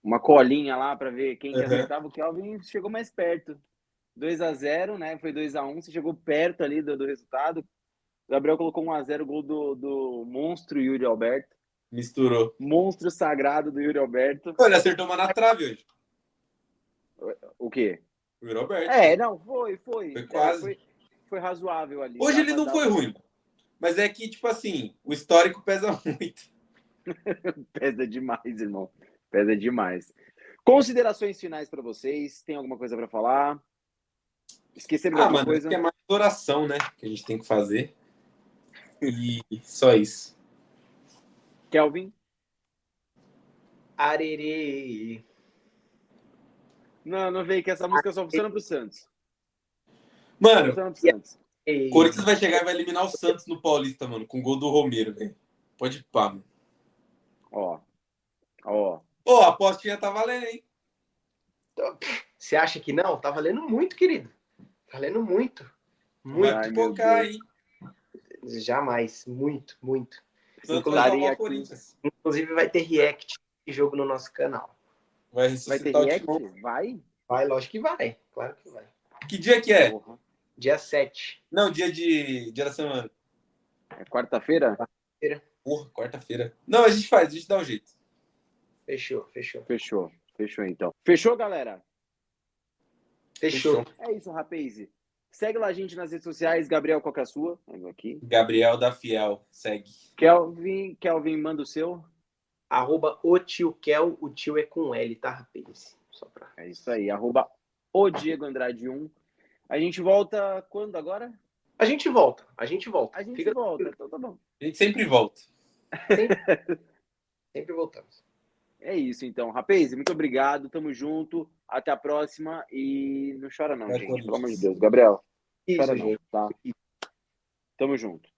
S1: uma colinha lá para ver quem que acertava? O Kelvin chegou mais perto. 2-0, né? Foi 2-1, você chegou perto ali do resultado. O Gabriel colocou 1-0, gol do monstro Yuri Alberto.
S3: Misturou.
S1: Monstro sagrado do Yuri Alberto.
S3: Ele acertou uma na trave hoje.
S1: O quê?
S3: O Yuri Alberto.
S1: Não, foi.
S3: Foi quase.
S1: Foi razoável ali.
S3: Hoje ele não foi ruim. Mas é que, tipo assim, o histórico pesa muito.
S1: Pesa demais, irmão. Pesa demais. Considerações finais para vocês? Tem alguma coisa para falar? Esqueceram de alguma coisa?
S3: É mais oração, né? Que a gente tem que fazer. E só isso.
S1: Kelvin?
S2: Arerê.
S1: Não veio que essa música só funciona pro Santos.
S3: Mano,
S1: Funciona pro Santos.
S3: o Corinthians vai chegar e vai eliminar o Santos no Paulista, mano, com o gol do Romero, velho. Pode ir pá, mano.
S1: Ó.
S3: A apostinha tá valendo, hein?
S2: Você acha que não? Tá valendo muito, querido. Tá valendo muito.
S3: Vai pipocar, hein?
S2: Jamais. Muito.
S3: Santos vai salvar o Corinthians.
S2: Inclusive vai ter react de jogo no nosso canal.
S3: Vai
S1: ter
S3: ressuscitar
S1: react?
S3: o Timão.
S1: Vai?
S2: Vai, lógico que vai. Claro que vai.
S3: Que dia que é?
S1: Porra.
S2: Dia 7.
S3: Não, dia da semana.
S1: É quarta-feira?
S3: Porra, quarta-feira. Não, a gente dá um jeito.
S2: Fechou.
S1: Fechou, então. Fechou, galera?
S2: Fechou.
S1: É isso, rapaz. Segue lá a gente nas redes sociais. Gabriel, qual que é a sua? Aqui.
S3: Gabriel da Fiel, segue.
S1: Kelvin, manda o seu.
S2: @ o tio Kel, o tio é com L, tá, rapaz? Só pra...
S1: É isso aí, @ o Diego Andrade 1. A gente volta quando agora?
S2: A gente volta.
S1: A gente volta, então tá bom.
S3: A gente sempre volta.
S2: Sempre voltamos.
S1: É isso, então. Rapaz, muito obrigado, tamo junto. Até a próxima e não chora não,
S3: Vai,
S1: gente.
S3: Corinthians.
S1: Pelo amor de Deus. Gabriel,
S2: Isso,
S1: chora
S2: gente.
S1: não, tá? Tamo junto.